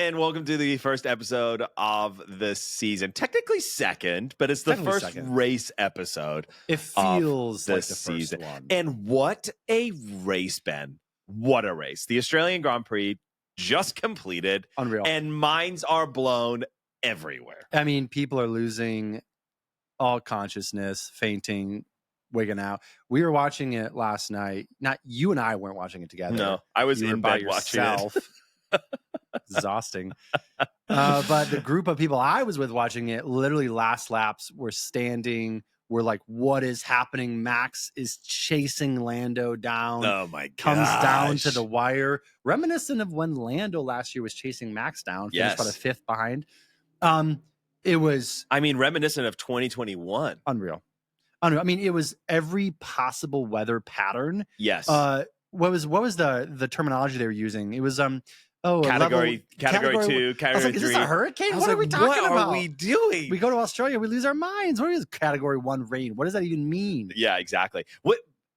and welcome to the first episode of the season. Technically second, but it's the first race episode. It feels like the season. First one. And what a race, Ben. What a race. The Australian Grand Prix just completed. Unreal. And minds are blown everywhere. I mean, people are losing all consciousness, fainting, wigging out. We were watching it last night. Not you and I weren't watching it together. No, I was in bed watching it. Exhausting. But the group of people I was with watching it, literally last laps, were standing. We're like, what is happening? Max is chasing Lando down. Oh my god! Comes down to the wire, reminiscent of when Lando last year was chasing Max down. Finished about a fifth behind. It was. I mean, reminiscent of 2021. Unreal. I mean, it was every possible weather pattern. Yes. What was the terminology they were using? It was category 2, category 3. Is this a hurricane? What are we talking about? What are we doing? We go to Australia, we lose our minds. What is category 1 rain? What does that even mean? Yeah, exactly.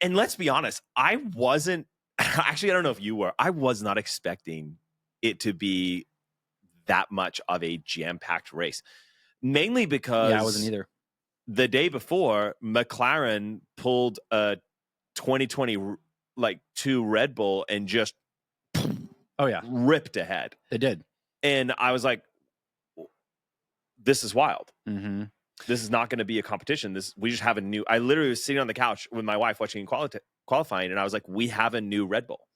And let's be honest, I wasn't actually, I don't know if you were. I was not expecting it to be that much of a jam-packed race. Mainly because I wasn't either. The day before, McLaren pulled a 2022 Red Bull and just ripped ahead. They did. And I was like, this is wild. Mm-hmm. This is not going to be a competition. We just have a new. I literally was sitting on the couch with my wife watching qualifying, and I was like, we have a new Red Bull.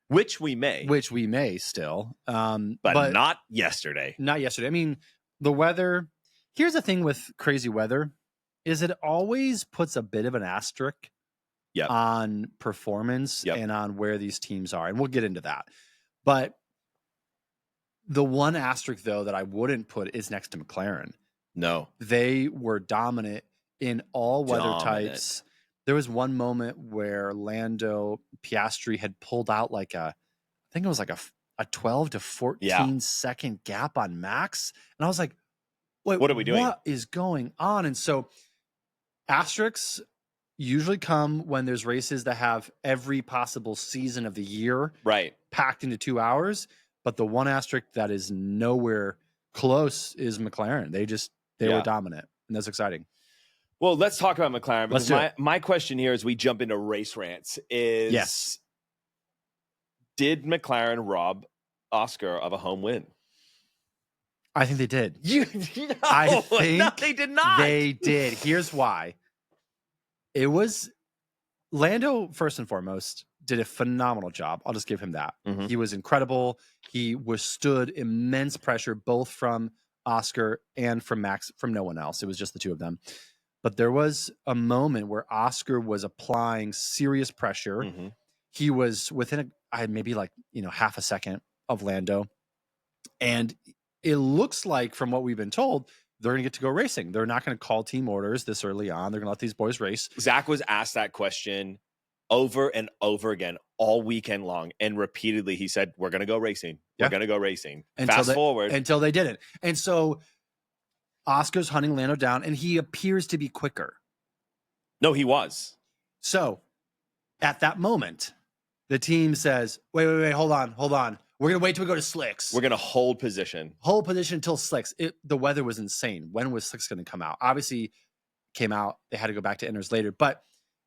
Which we may still. But not yesterday. Not yesterday. I mean, the weather. Here's the thing with crazy weather is it always puts a bit of an asterisk on performance and on where these teams are. And we'll get into that. But the one asterisk, though, that I wouldn't put is next to McLaren. No. They were dominant in all weather types. There was one moment where Lando Piastri had pulled out I think it was like a 12 to 14 second gap on Max. And I was like, wait, what are we doing? What is going on? And so asterisks usually come when there's races that have every possible season of the year packed into 2 hours. But the one asterisk that is nowhere close is McLaren. They were dominant, and that's exciting. Well, let's talk about McLaren, because my question here as we jump into race rants is, did McLaren rob Oscar of a home win? I think they did. I think no, they did not. They did. Here's why. It was Lando, first and foremost, did a phenomenal job. I'll just give him that. Mm-hmm. He was incredible. He withstood immense pressure, both from Oscar and from Max, from no one else. It was just the two of them. But there was a moment where Oscar was applying serious pressure. Mm-hmm. He was within maybe half a second of Lando. And it looks like, from what we've been told, they're going to get to go racing. They're not going to call team orders this early on. They're going to let these boys race. Zach was asked that question over and over again all weekend long. And repeatedly he said, we're going to go racing. We're going to go racing. Fast forward. Until they didn't. And so Oscar's hunting Lando down, and he appears to be quicker. No, he was. So at that moment, the team says, wait, hold on. We're going to wait till we go to slicks. We're going to hold position. Hold position until slicks. The weather was insane. When was slicks going to come out? Obviously, came out. They had to go back to inners later. But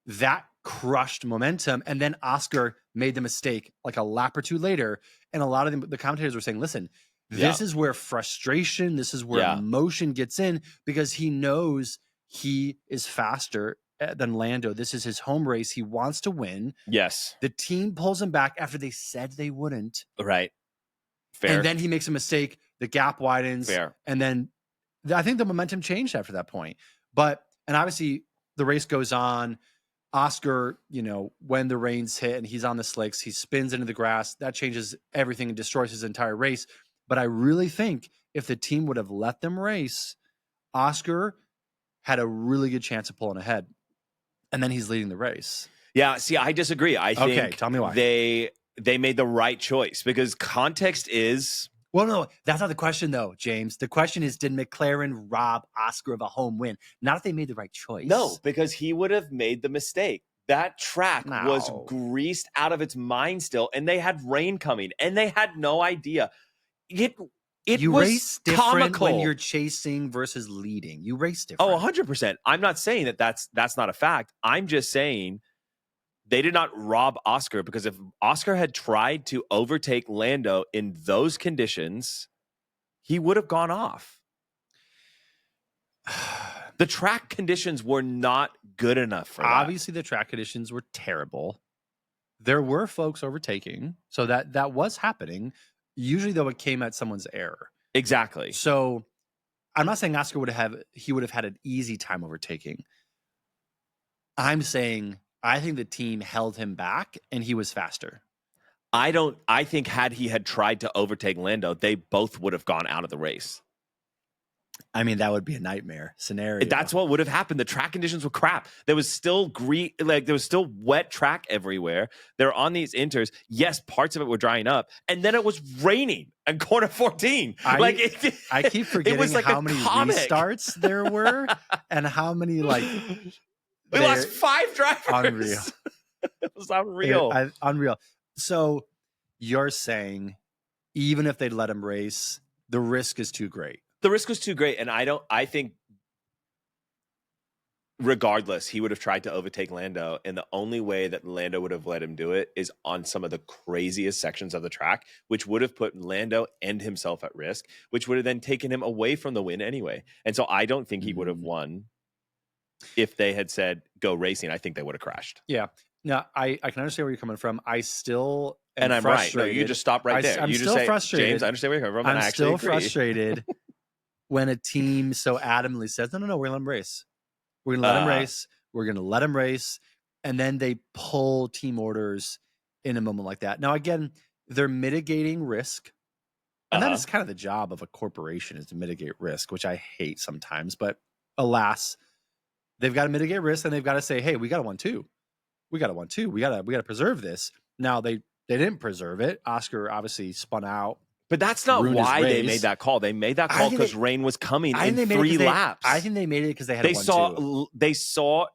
that crushed momentum. And then Oscar made the mistake like a lap or two later. And a lot of the commentators were saying, listen, this is where frustration, this is where emotion gets in, because he knows he is faster than Lando. This is his home race. He wants to win. Yes. The team pulls him back after they said they wouldn't. Right. Fair. And then he makes a mistake. The gap widens. Fair. And then I think the momentum changed after that point. And obviously the race goes on. Oscar, when the rains hit and he's on the slicks, he spins into the grass. That changes everything and destroys his entire race. But I really think if the team would have let them race, Oscar had a really good chance of pulling ahead. And then he's leading the race. Yeah, see, I disagree. I think tell me why. They made the right choice, because context is... Well, no, that's not the question, though, James. The question is, did McLaren rob Oscar of a home win? Not if they made the right choice. No, because he would have made the mistake. That track was greased out of its mind still, and they had rain coming, and they had no idea. you was race different comical when you're chasing versus leading. You race different. Oh, 100%. I'm not saying that that's not a fact. I'm just saying they did not rob Oscar, because if Oscar had tried to overtake Lando in those conditions, he would have gone off. The track conditions were not good enough for that. Obviously, the track conditions were terrible. There were folks overtaking, so that was happening. Usually, though, it came at someone's error. Exactly. So I'm not saying Oscar would have had an easy time overtaking. I'm saying I think the team held him back and he was faster. I think had he had tried to overtake Lando, they both would have gone out of the race. I mean, that would be a nightmare scenario. That's what would have happened. The track conditions were crap. There was still there was still wet track everywhere. They're on these inters. Yes, parts of it were drying up, and then it was raining in corner 14. I keep forgetting how many restarts there were and how many we lost 5 drivers. Unreal. It was unreal. Unreal. So you're saying even if they'd let him race, the risk is too great. The risk was too great, and I think regardless, he would have tried to overtake Lando, and the only way that Lando would have let him do it is on some of the craziest sections of the track, which would have put Lando and himself at risk, which would have then taken him away from the win anyway. And so I don't think he would have won if they had said, go racing. I think they would have crashed. Yeah. Now, I can understand where you're coming from. I still am and I'm frustrated. right. No, you just stop right there. I'm you still just say, frustrated. James, I understand where you're coming from. I'm still frustrated when a team so adamantly says, no, we're going to let him race. We're going to let him race. We're going to let him race. And then they pull team orders in a moment like that. Now, again, they're mitigating risk. And that is kind of the job of a corporation, is to mitigate risk, which I hate sometimes. But alas, they've got to mitigate risk, and they've got to say, hey, we got a 1-2. We got a 1-2. We got to preserve this. Now, they didn't preserve it. Oscar obviously spun out. But that's not why they made that call. They made that call because rain was coming in 3 laps. I think they made it because they had a 1-2. They saw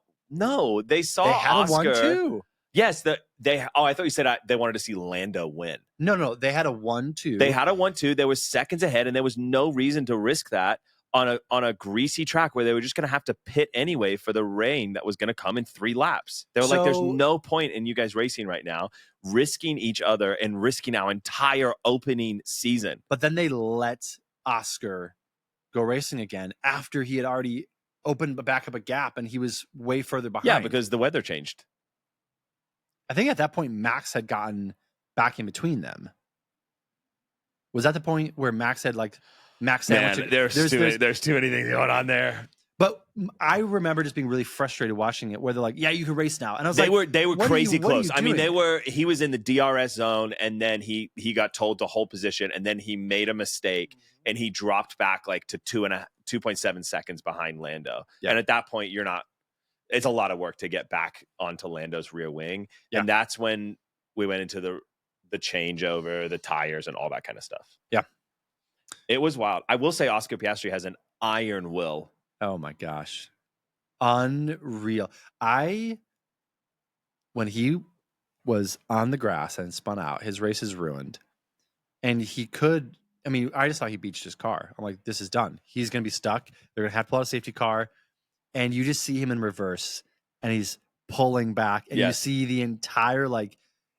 Oscar. A 1-2. Yes, I thought you said they wanted to see Lando win. No, they had a 1-2. They had a 1-2. They were seconds ahead, and there was no reason to risk that on a greasy track where they were just going to have to pit anyway for the rain that was going to come in 3 laps. They were like, there's no point in you guys racing right now, risking each other and risking our entire opening season. But then they let Oscar go racing again after he had already opened back up a gap and he was way further behind. Yeah, because the weather changed. I think at that point, Max had gotten back in between them. Was that the point where Max had Max said, there's too many things going on there. But I remember just being really frustrated watching it, where they're like, "Yeah, you can race now," and I was they were crazy close. I mean, he was in the DRS zone, and then he got told to hold position, and then he made a mistake, and he dropped back to 2.7 seconds behind Lando. Yeah. And at that point, it's a lot of work to get back onto Lando's rear wing, and that's when we went into the changeover, the tires, and all that kind of stuff. Yeah. It was wild. I will say Oscar Piastri has an iron will. Oh my gosh. Unreal. When he was on the grass and spun out, his race is ruined. And I just thought he beached his car. I'm like, this is done. He's going to be stuck. They're going to have to pull out a safety car. And you just see him in reverse and he's pulling back. And you see the entire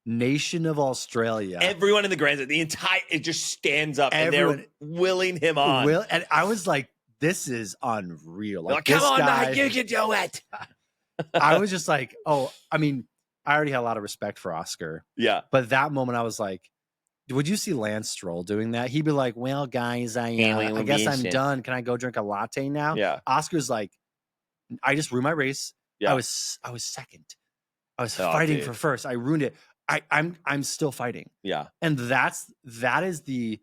nation of Australia. Everyone in the Grand it just stands up and they're willing him on. And I was like, this is unreal. Come on, Mike, you can do it. I was just like, I already had a lot of respect for Oscar. Yeah. But that moment I was like, would you see Lance Stroll doing that? He'd be like, well, guys, I guess I'm done. Can I go drink a latte now? Yeah. Oscar's like, I just ruined my race. Yeah. I was second. I was fighting for first. I ruined it. I'm still fighting. Yeah. And that is the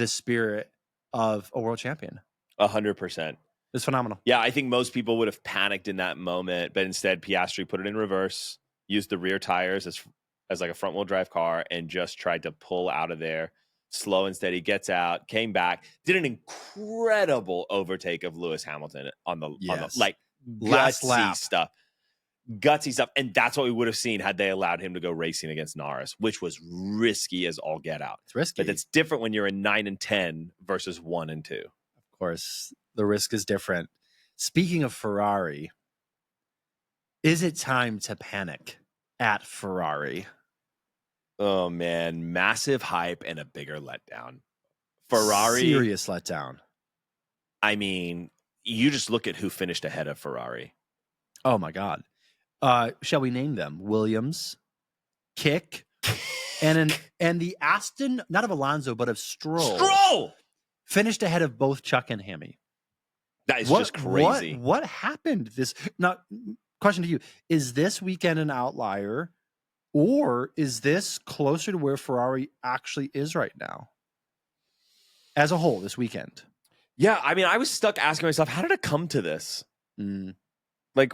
spirit of a world champion. 100%. It's phenomenal. Yeah, I think most people would have panicked in that moment, but instead Piastri put it in reverse, used the rear tires as a front wheel drive car, and just tried to pull out of there slow and steady. Gets out, came back, did an incredible overtake of Lewis Hamilton on the last lap stuff. gutsy stuff. And that's what we would have seen had they allowed him to go racing against Norris, which was risky as all get out. It's risky. But it's different when you're in 9-10 versus 1-2. Of course, the risk is different. Speaking of Ferrari, is it time to panic at Ferrari? Oh, man. Massive hype and a bigger letdown. Ferrari. Serious letdown. I mean, you just look at who finished ahead of Ferrari. Oh, my God. Shall we name them? Williams, Kick, and the Aston, not of Alonso, but of Stroll. Finished ahead of both Chuck and Hammy. That is just crazy. What happened? Question to you. Is this weekend an outlier, or is this closer to where Ferrari actually is right now? As a whole, this weekend. Yeah, I mean, I was stuck asking myself, how did it come to this? Like,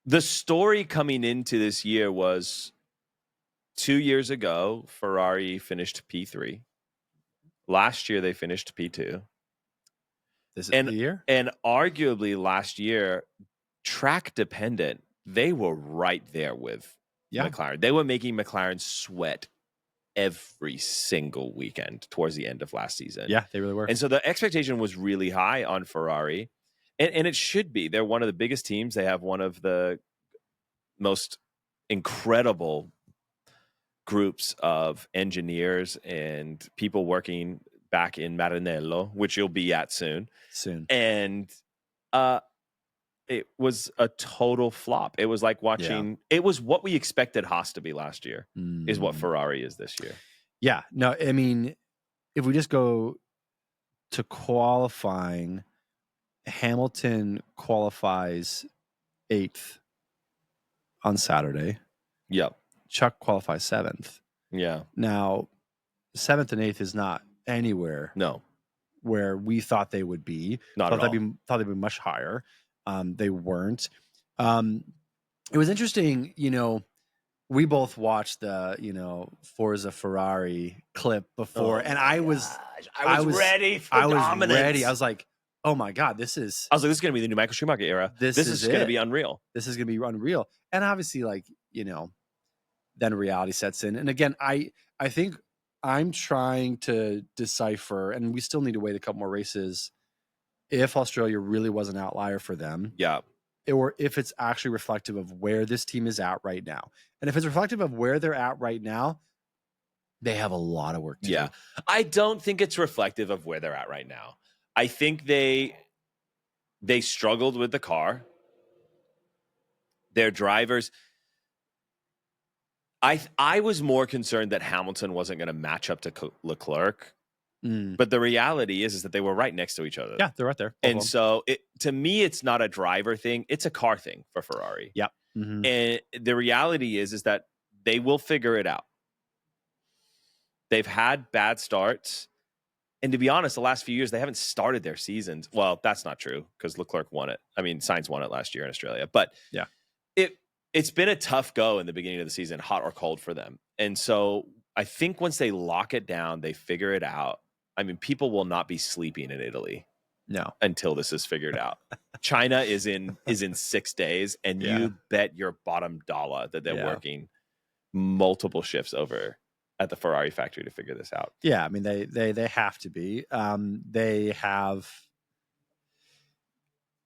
the story coming into this year was 2 years ago, Ferrari finished P3. Last year, they finished P2. This is the year? And arguably last year, track dependent, they were right there with McLaren. They were making McLaren sweat every single weekend towards the end of last season. Yeah, they really were. And so the expectation was really high on Ferrari. And it should be. They're one of the biggest teams. They have one of the most incredible groups of engineers and people working back in Maranello, which you'll be at soon. And it was a total flop. It was like watching it was what we expected Haas to be last year is what Ferrari is this year. Yeah. No, I mean, if we just go to qualifying, Hamilton qualifies 8th on Saturday. Yep. Chuck qualifies 7th. Yeah. Now, 7th and 8th is not anywhere where we thought they would be. Not at all. Thought they'd be much higher. They weren't. It was interesting, we both watched the, Forza Ferrari clip before, and I was ready for dominance. Ready. I was like, oh my God, this is going to be the new Michael Schumacher era. This is going to be unreal. This is going to be unreal. And obviously, then reality sets in. And again, I think I'm trying to decipher, and we still need to wait a couple more races, if Australia really was an outlier for them. Yeah. Or if it's actually reflective of where this team is at right now. And if it's reflective of where they're at right now, they have a lot of work to do. I don't think it's reflective of where they're at right now. I think they struggled with the car. Their drivers. I was more concerned that Hamilton wasn't going to match up to Leclerc. But the reality is that they were right next to each other. Yeah, they're right there. And so to me, it's not a driver thing. It's a car thing for Ferrari. Yeah. And the reality is that they will figure it out. They've had bad starts. And to be honest, the last few years, they haven't started their seasons. Well, that's not true because Leclerc won it. I mean, Sainz won it last year in Australia. But yeah, it's been a tough go in the beginning of the season, hot or cold for them. And so I think once they lock it down, they figure it out. I mean, people will not be sleeping in Italy. No. Until this is figured out. China is in 6 days, and you bet your bottom dollar that they're working multiple shifts over at the Ferrari factory to figure this out. Yeah, I mean they have to be. They have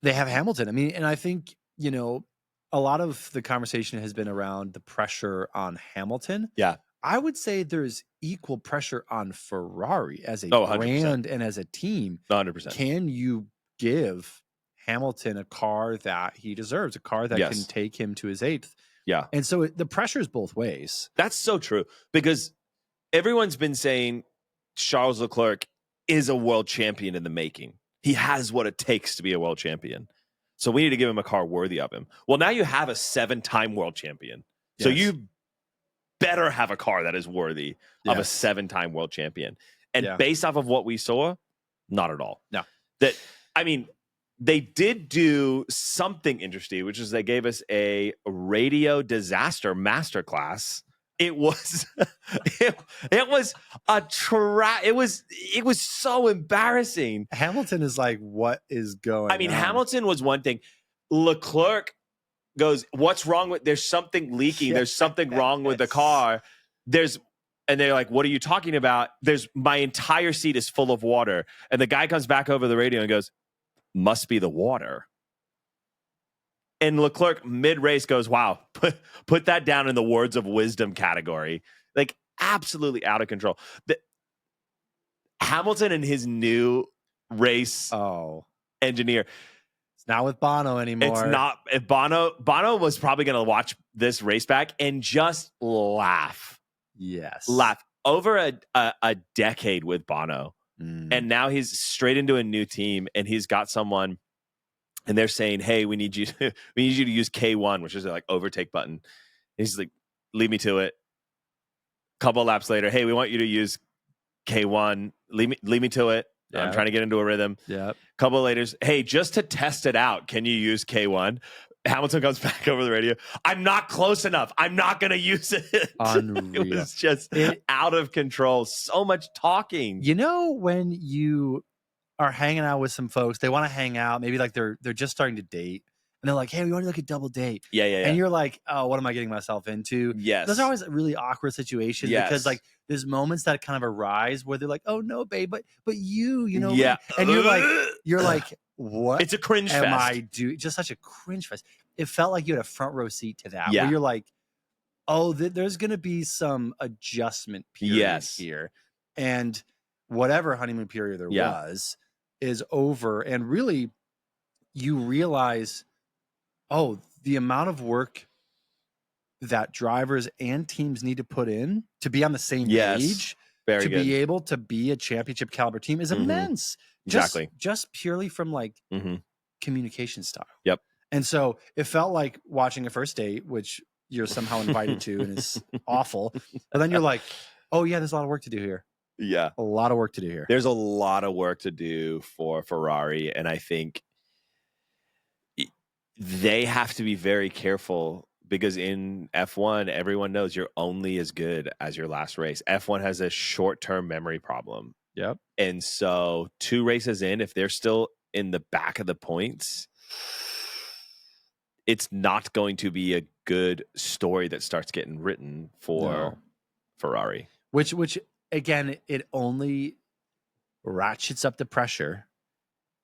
Hamilton. I mean, and I think, a lot of the conversation has been around the pressure on Hamilton. Yeah. I would say there's equal pressure on Ferrari as a 100%. brand and as a team. 100%. Can you give Hamilton a car that he deserves, a car that can take him to his 8th? Yeah. And so the pressure is both ways. That's so true because everyone's been saying Charles Leclerc is a world champion in the making. He has what it takes to be a world champion. So we need to give him a car worthy of him. Well, now you have a 7-time world champion. So you better have a car that is worthy of a 7-time world champion. And based off of what we saw, not at all. No. They did do something interesting, which is they gave us a radio disaster masterclass. It was it was it was so embarrassing. Hamilton is like, what is going on? Hamilton was one thing. Leclerc goes, what's wrong with, there's something leaking. There's something wrong with the car. And they're like, what are you talking about? My entire seat is full of water. And the guy comes back over the radio and goes, must be the water. And Leclerc mid-race goes, wow, put that down in the words of wisdom category. Like, absolutely out of control. Hamilton and his new race engineer. It's not with Bono anymore. It's not. If Bono was probably going to watch this race back and just laugh. Yes. Laugh. Over a decade with Bono. And now he's straight into a new team, and he's got someone, and they're saying, hey, we need you to use K1, which is like overtake button. And he's like, lead me to it. Couple of laps later, hey, we want you to use K1. Lead me to it. Yep. I'm trying to get into a rhythm. Yep. Couple of later, hey, just to test it out, can you use K1? Hamilton comes back over the radio. I'm not close enough. I'm not going to use it. Unreal. It was just out of control. So much talking. You know, when you are hanging out with some folks, they want to hang out. Maybe like they're just starting to date. And they're like, hey, we want to look at double date. Yeah. And you're like, oh, what am I getting myself into? Yes. Those are always really awkward situations because like there's moments that kind of arise where they're like, oh no, babe, but you know. Yeah. And you're like, what? It's a cringe fest. Am I doing? Just such a cringe fest. It felt like you had a front row seat to that. Yeah. Where you're like, oh, there's going to be some adjustment period here. And whatever honeymoon period there was is over. And really, you realize, oh, the amount of work that drivers and teams need to put in to be on the same page, to be able to be a championship caliber team is immense. Exactly. Just purely from like communication style. Yep. And so it felt like watching a first date, which you're somehow invited to and is awful. But then you're like, oh yeah, there's a lot of work to do here. Yeah. A lot of work to do here. There's a lot of work to do for Ferrari. And I think they have to be very careful because in F1, everyone knows you're only as good as your last race. F1 has a short-term memory problem. Yep. And so 2 races in, if they're still in the back of the points, it's not going to be a good story that starts getting written for Ferrari. Which again, it only ratchets up the pressure.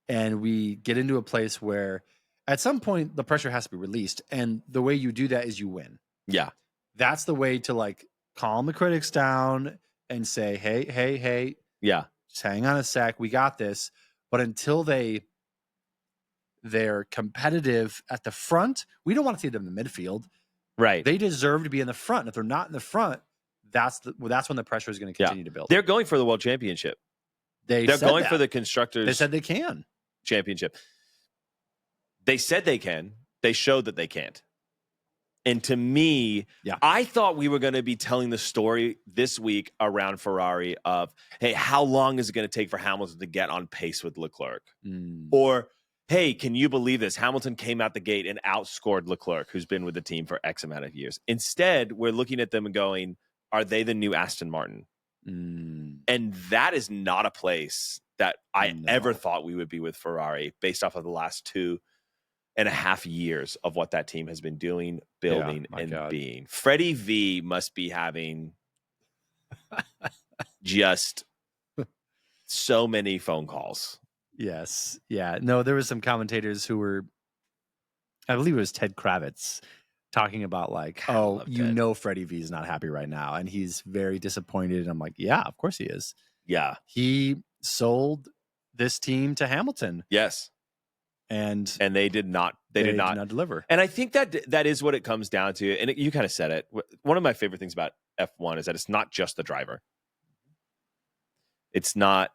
And we get into a place where at some point the pressure has to be released. And the way you do that is you win. Yeah. That's the way to like calm the critics down and say, hey. Yeah. Just hang on a sec. We got this. But until they're competitive at the front, we don't want to see them in the midfield. Right. They deserve to be in the front. If they're not in the front, that's when the pressure is going to continue to build. They're going for the world championship. They're going for the constructors. They said they can. Championship. They said they can. They showed that they can't. And to me, I thought we were going to be telling the story this week around Ferrari of, hey, how long is it going to take for Hamilton to get on pace with Leclerc? Or, hey, can you believe this? Hamilton came out the gate and outscored Leclerc, who's been with the team for X amount of years. Instead, we're looking at them and going, are they the new Aston Martin? And that is not a place that I ever thought we would be with Ferrari based off of the last 2.5 years of what that team has been doing, building, being. Freddie V must be having just so many phone calls. Yes. Yeah. No, there was some commentators who were, I believe it was Ted Kravitz, talking about like, Freddie V is not happy right now. And he's very disappointed. And I'm like, yeah, of course he is. Yeah. He sold this team to Hamilton. Yes. And they did not deliver. And I think that is what it comes down to. And you kind of said it. One of my favorite things about F1 is that it's not just the driver. It's not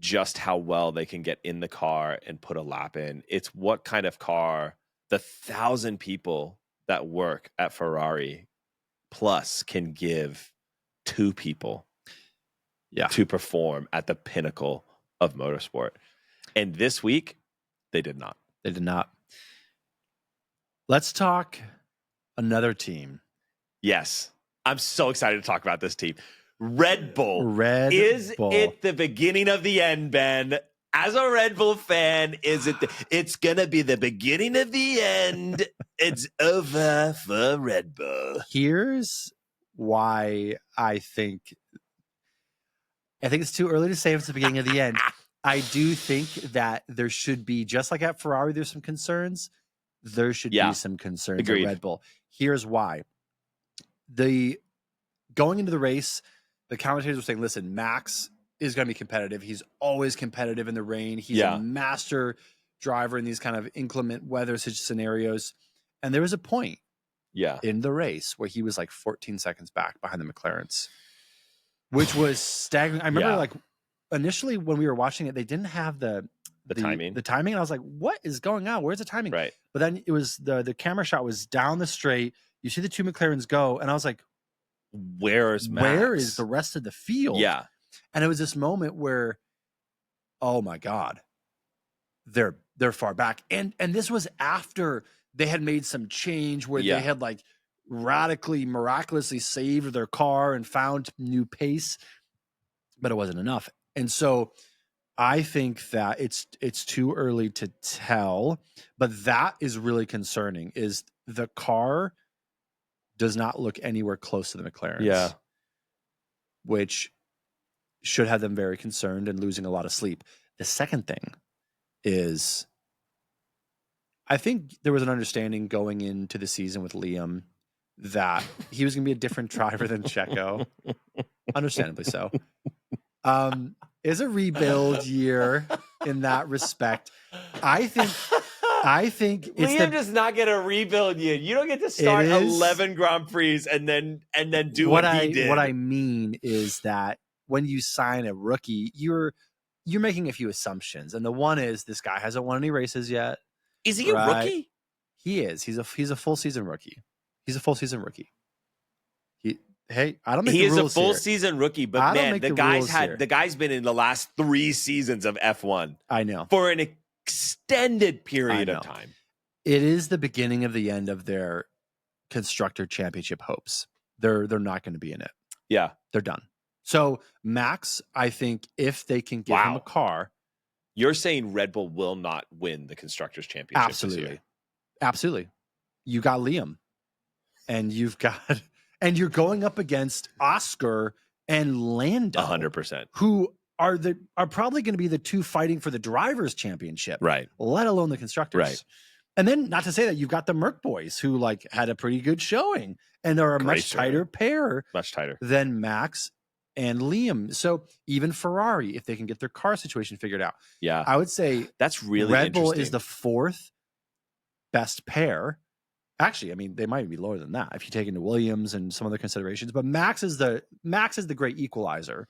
just how well they can get in the car and put a lap in. It's what kind of car the 1,000 people that work at Ferrari plus can give 2 people to perform at the pinnacle of motorsport. And this week, they did not. They did not. Let's talk another team. Yes. I'm so excited to talk about this team. Red Bull. Is it the beginning of the end, Ben? as a Red Bull fan, it's going to be the beginning of the end. It's over for Red Bull. Here's why I think it's too early to say if it's the beginning of the end. I do think that there should be, just like at Ferrari, there's some concerns. There should be some concerns at Red Bull. Here's why. Going into the race, the commentators were saying, listen, Max is going to be competitive. He's always competitive in the rain. He's a master driver in these kind of inclement weather scenarios. And there was a point in the race where he was like 14 seconds back behind the McLaren's, which was staggering. I remember like initially when we were watching it, they didn't have the timing. The timing. And I was like, what is going on? Where's the timing? Right. But then it was the camera shot was down the straight. You see the two McLaren's go. And I was like, where is Max? Where is the rest of the field? Yeah. And it was this moment where, oh my God, they're far back. And this was after they had made some change where they had like miraculously saved their car and found new pace, but it wasn't enough. And so I think that it's too early to tell, but that is really concerning. Is the car does not look anywhere close to the McLaren's, which should have them very concerned and losing a lot of sleep. The second thing is, I think there was an understanding going into the season with Liam that he was going to be a different driver than Checo, understandably so. Is a rebuild year in that respect. I think it's Liam does not get a rebuild year. You don't get to start 11 Grand Prix and then do what he did. What I mean is that when you sign a rookie, you're making a few assumptions, and the one is this guy hasn't won any races yet. Is he a rookie? He is. He's a full season rookie. He's a full season rookie. Hey, I don't make the rules. He is a full season rookie, but man, the guy's been in the last 3 seasons of F1. I know. For an extended period of time. It is the beginning of the end of their constructor championship hopes. They're not going to be in it. Yeah. They're done. So Max, I think if they can give him a car. You're saying Red Bull will not win the constructors championship this year? Absolutely. You got Liam, and and you're going up against Oscar and Lando, 100%, who are probably going to be the two fighting for the drivers' championship, right? Let alone the constructors, right? And then, not to say that you've got the Merc boys who like had a pretty good showing and are a much tighter pair, much tighter than Max and Liam. So even Ferrari, if they can get their car situation figured out, I would say that's really Red Bull is the 4th best pair. Actually, I mean, they might be lower than that if you take into Williams and some other considerations. But Max is the great equalizer.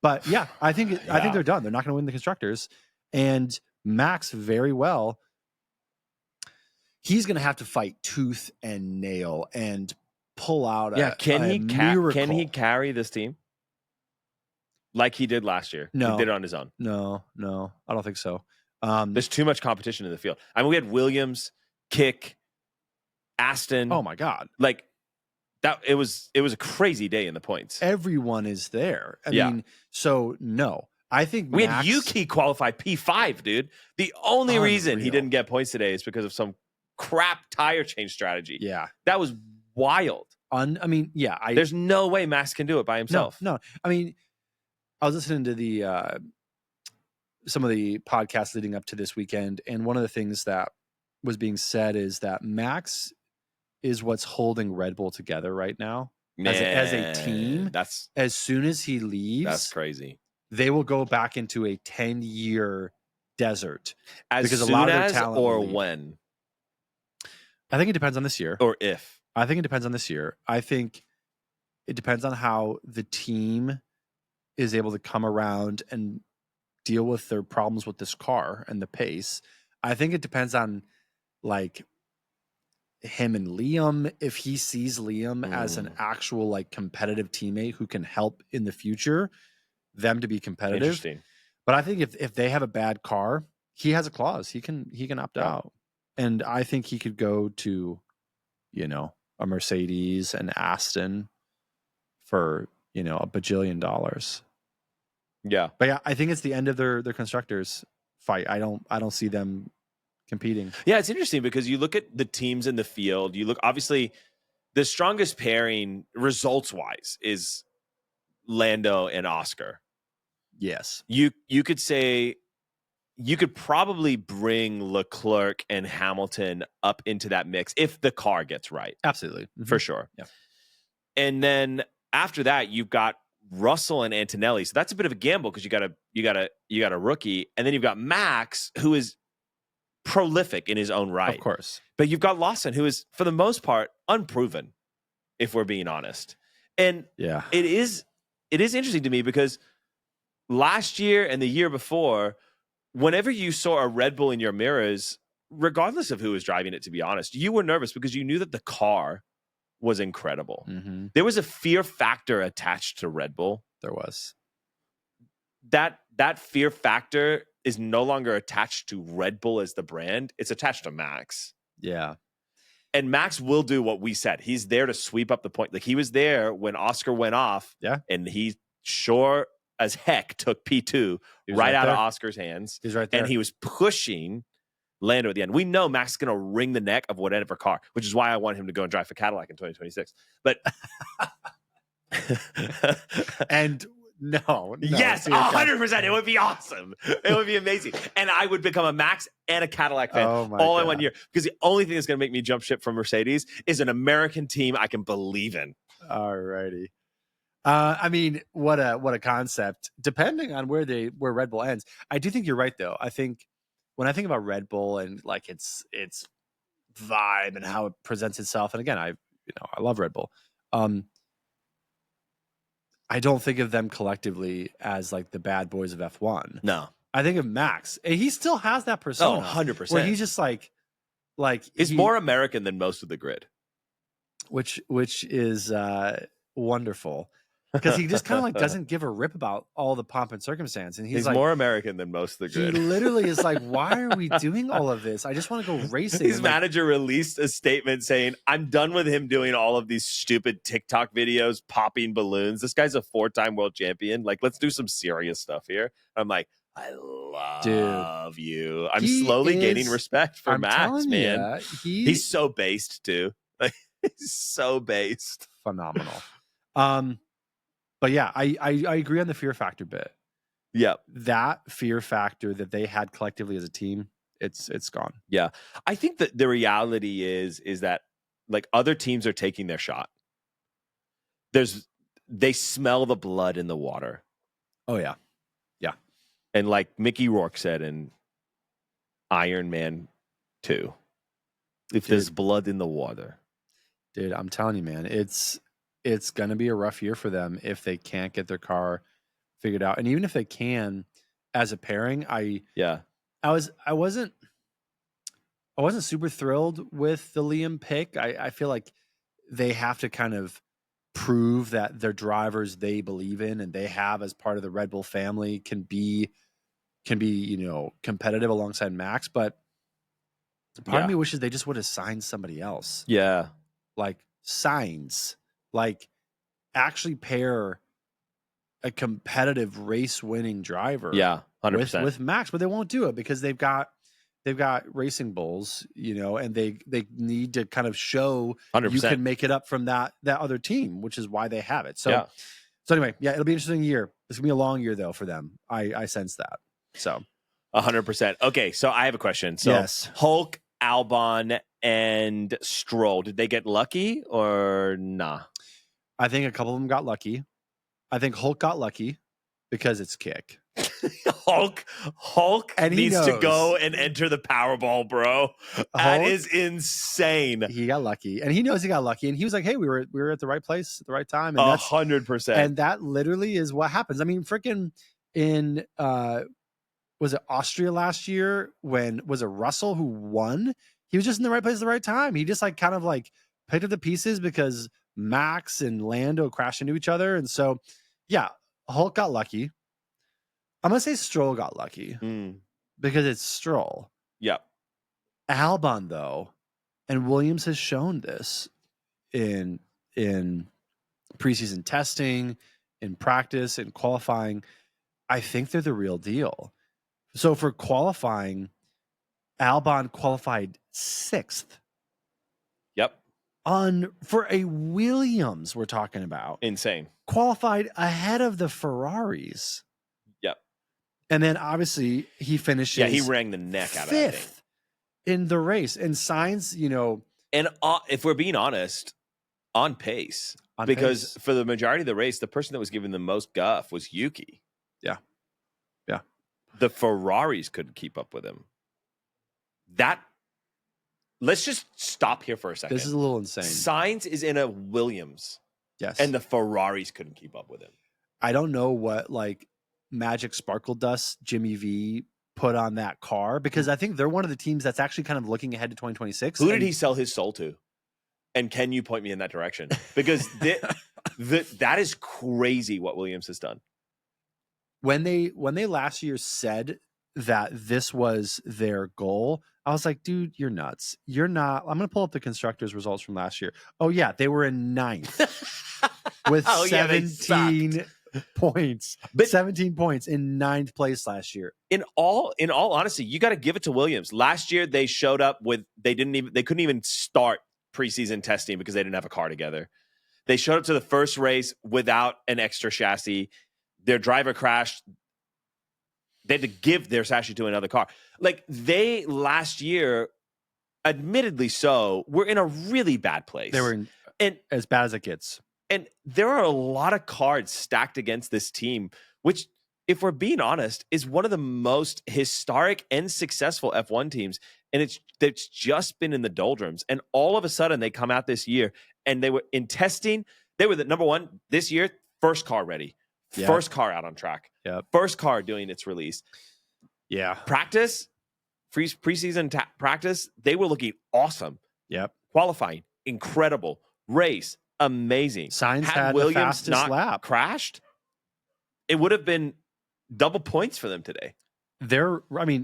But yeah, I think they're done. They're not going to win the constructors. And Max, very well, he's going to have to fight tooth and nail and pull out. Can he carry this team like he did last year? No, he did it on his own. No, I don't think so. There's too much competition in the field. I mean, we had Williams, Kick, Aston. Oh my God! Like that. It was a crazy day in the points. Everyone is there. I mean, so no. I think we had Yuki qualify P5, dude. The only reason he didn't get points today is because of some crap tire change strategy. Yeah, that was wild. There's no way Max can do it by himself. No. I mean, I was listening to the some of the podcasts leading up to this weekend, and one of the things that was being said is that Max is what's holding Red Bull together right now. As a team. As soon as he leaves, that's crazy. They will go back into a 10-year desert. Because a lot of their talent or when? I think it depends on this year. Or if. I think it depends on this year. I think it depends on how the team is able to come around and deal with their problems with this car and the pace. I think it depends on like him and Liam. If he sees Liam as an actual like competitive teammate who can help in the future, them to be competitive. Interesting. But I think if they have a bad car, he has a clause. He can opt out. And I think he could go to, a Mercedes and Aston for, $1 bajillion. Yeah. But yeah, I think it's the end of their constructors fight. I don't see them competing. Yeah, it's interesting because you look at the teams in the field. You look, obviously, the strongest pairing results wise is Lando and Oscar. Yes. You could say you could probably bring Leclerc and Hamilton up into that mix if the car gets right. Absolutely. Mm-hmm. For sure. Yeah. And then after that, you've got Russell and Antonelli. So that's a bit of a gamble because you got a rookie, and then you've got Max, who is prolific in his own right. Of course. But you've got Lawson, who is, for the most part, unproven, if we're being honest. And yeah, it is interesting to me because last year and the year before, whenever you saw a Red Bull in your mirrors, regardless of who was driving it, to be honest, you were nervous because you knew that the car was incredible. Mm-hmm. There was a fear factor attached to Red Bull. There was. That fear factor is no longer attached to Red Bull as the brand. It's attached to Max. Yeah. And Max will do what we said. He's there to sweep up the point. Like, he was there when Oscar went off. Yeah. And he sure as heck took P2 right out of Oscar's hands. He's right there. And he was pushing Lando at the end. We know Max is going to wring the neck of whatever car, which is why I want him to go and drive for Cadillac in 2026. But and no, yes, 100%. It would be awesome. It would be amazing. And I would become a Max and a Cadillac fan all in 1 year. Because the only thing that's going to make me jump ship from Mercedes is an American team I can believe in. All righty. I mean, what a concept. Depending on where Red Bull ends, I do think you're right, though. I think when I think about Red Bull and like its vibe and how it presents itself, and again, I love Red Bull. I don't think of them collectively as like the bad boys of F1. No. I think of Max. And he still has that persona. 100%. Where he's just like he's more American than most of the grid. Which is wonderful. Because he just kind of like doesn't give a rip about all the pomp and circumstance. And he's like, more American than most of the grid. He literally is like, why are we doing all of this? I just want to go racing. His manager released a statement saying, I'm done with him doing all of these stupid TikTok videos, popping balloons. This guy's a 4-time world champion. Like, let's do some serious stuff here. I'm like, I love you. I'm slowly gaining respect for Max, man. He's so based too. Like, he's so based. Phenomenal. But yeah, I agree on the fear factor bit. Yeah. That fear factor that they had collectively as a team, it's gone. Yeah. I think that the reality is that like other teams are taking their shot. They smell the blood in the water. Oh yeah. Yeah. And like Mickey Rourke said in Iron Man 2, if there's blood in the water. Dude, I'm telling you, man, it's going to be a rough year for them if they can't get their car figured out. And even if they can, as a pairing, I wasn't super thrilled with the Liam pick. I feel like they have to kind of prove that their drivers they believe in and they have as part of the Red Bull family can be competitive alongside Max. But part of me wishes they just would have signed somebody else. Yeah. Like signs. Like actually pair a competitive race winning driver 100% with Max, but they won't do it because they've got racing bulls, and they need to kind of show 100%. You can make it up from that other team, which is why they have it. So anyway, it'll be an interesting year. It's gonna be a long year though for them. I sense that. So 100%. Okay, so I have a question. So yes. Hulk, Albon, and Stroll, did they get lucky or nah? I think a couple of them got lucky. I think Hulk got lucky because it's kick. Hulk needs to go and enter the Powerball, bro. That is insane. He got lucky, and he knows he got lucky, and he was like, "Hey, we were at the right place at the right time." And 100%. And that literally is what happens. I mean, freaking in was it Austria last year when was it Russell who won? He was just in the right place at the right time. He just like kind of like picked up the pieces because Max and Lando crashed into each other, and so Hulk got lucky. I'm going to say Stroll got lucky because it's Stroll. Yeah. Albon, though, and Williams has shown this in preseason testing, in practice, in qualifying. I think they're the real deal. So for qualifying, Albon qualified 6th. Yep. For a Williams, we're talking about. Insane. Qualified ahead of the Ferraris. Yep. And then obviously he finishes. Yeah, he rang the neck out of that thing in the race. And Sainz, And if we're being honest, on pace. Because for the majority of the race, the person that was giving the most guff was Yuki. Yeah. Yeah. The Ferraris couldn't keep up with him. Let's just stop here for a second. This is a little insane. Sainz is in a Williams. Yes. And the Ferraris couldn't keep up with him. I don't know what magic sparkle dust Jimmy V put on that car, because I think they're one of the teams that's actually kind of looking ahead to 2026. Who did he sell his soul to? And can you point me in that direction? Because that is crazy what Williams has done. When they last year said that this was their goal, I was like, dude, you're nuts. You're not. I'm going to pull up the constructors results from last year. Oh, yeah. They were in 9th with 17 points. But 17 points in 9th place last year. In all honesty, you got to give it to Williams. Last year, they showed up with they couldn't even start preseason testing because they didn't have a car together. They showed up to the first race without an extra chassis. Their driver crashed. They had to give their chassis to another car. They last year, admittedly so, were in a really bad place. They were as bad as it gets. And there are a lot of cards stacked against this team, which, if we're being honest, is one of the most historic and successful F1 teams. And it's just been in the doldrums. And all of a sudden, they come out this year, and they were in testing. They were the number one this year, first car ready. Yep. First car out on track. Yep. First car doing its release. Yeah. Practice, preseason practice, they were looking awesome. Yep. Qualifying, incredible. Race, amazing. Sainz had Williams the fastest not lap. Crashed, it would have been double points for them today.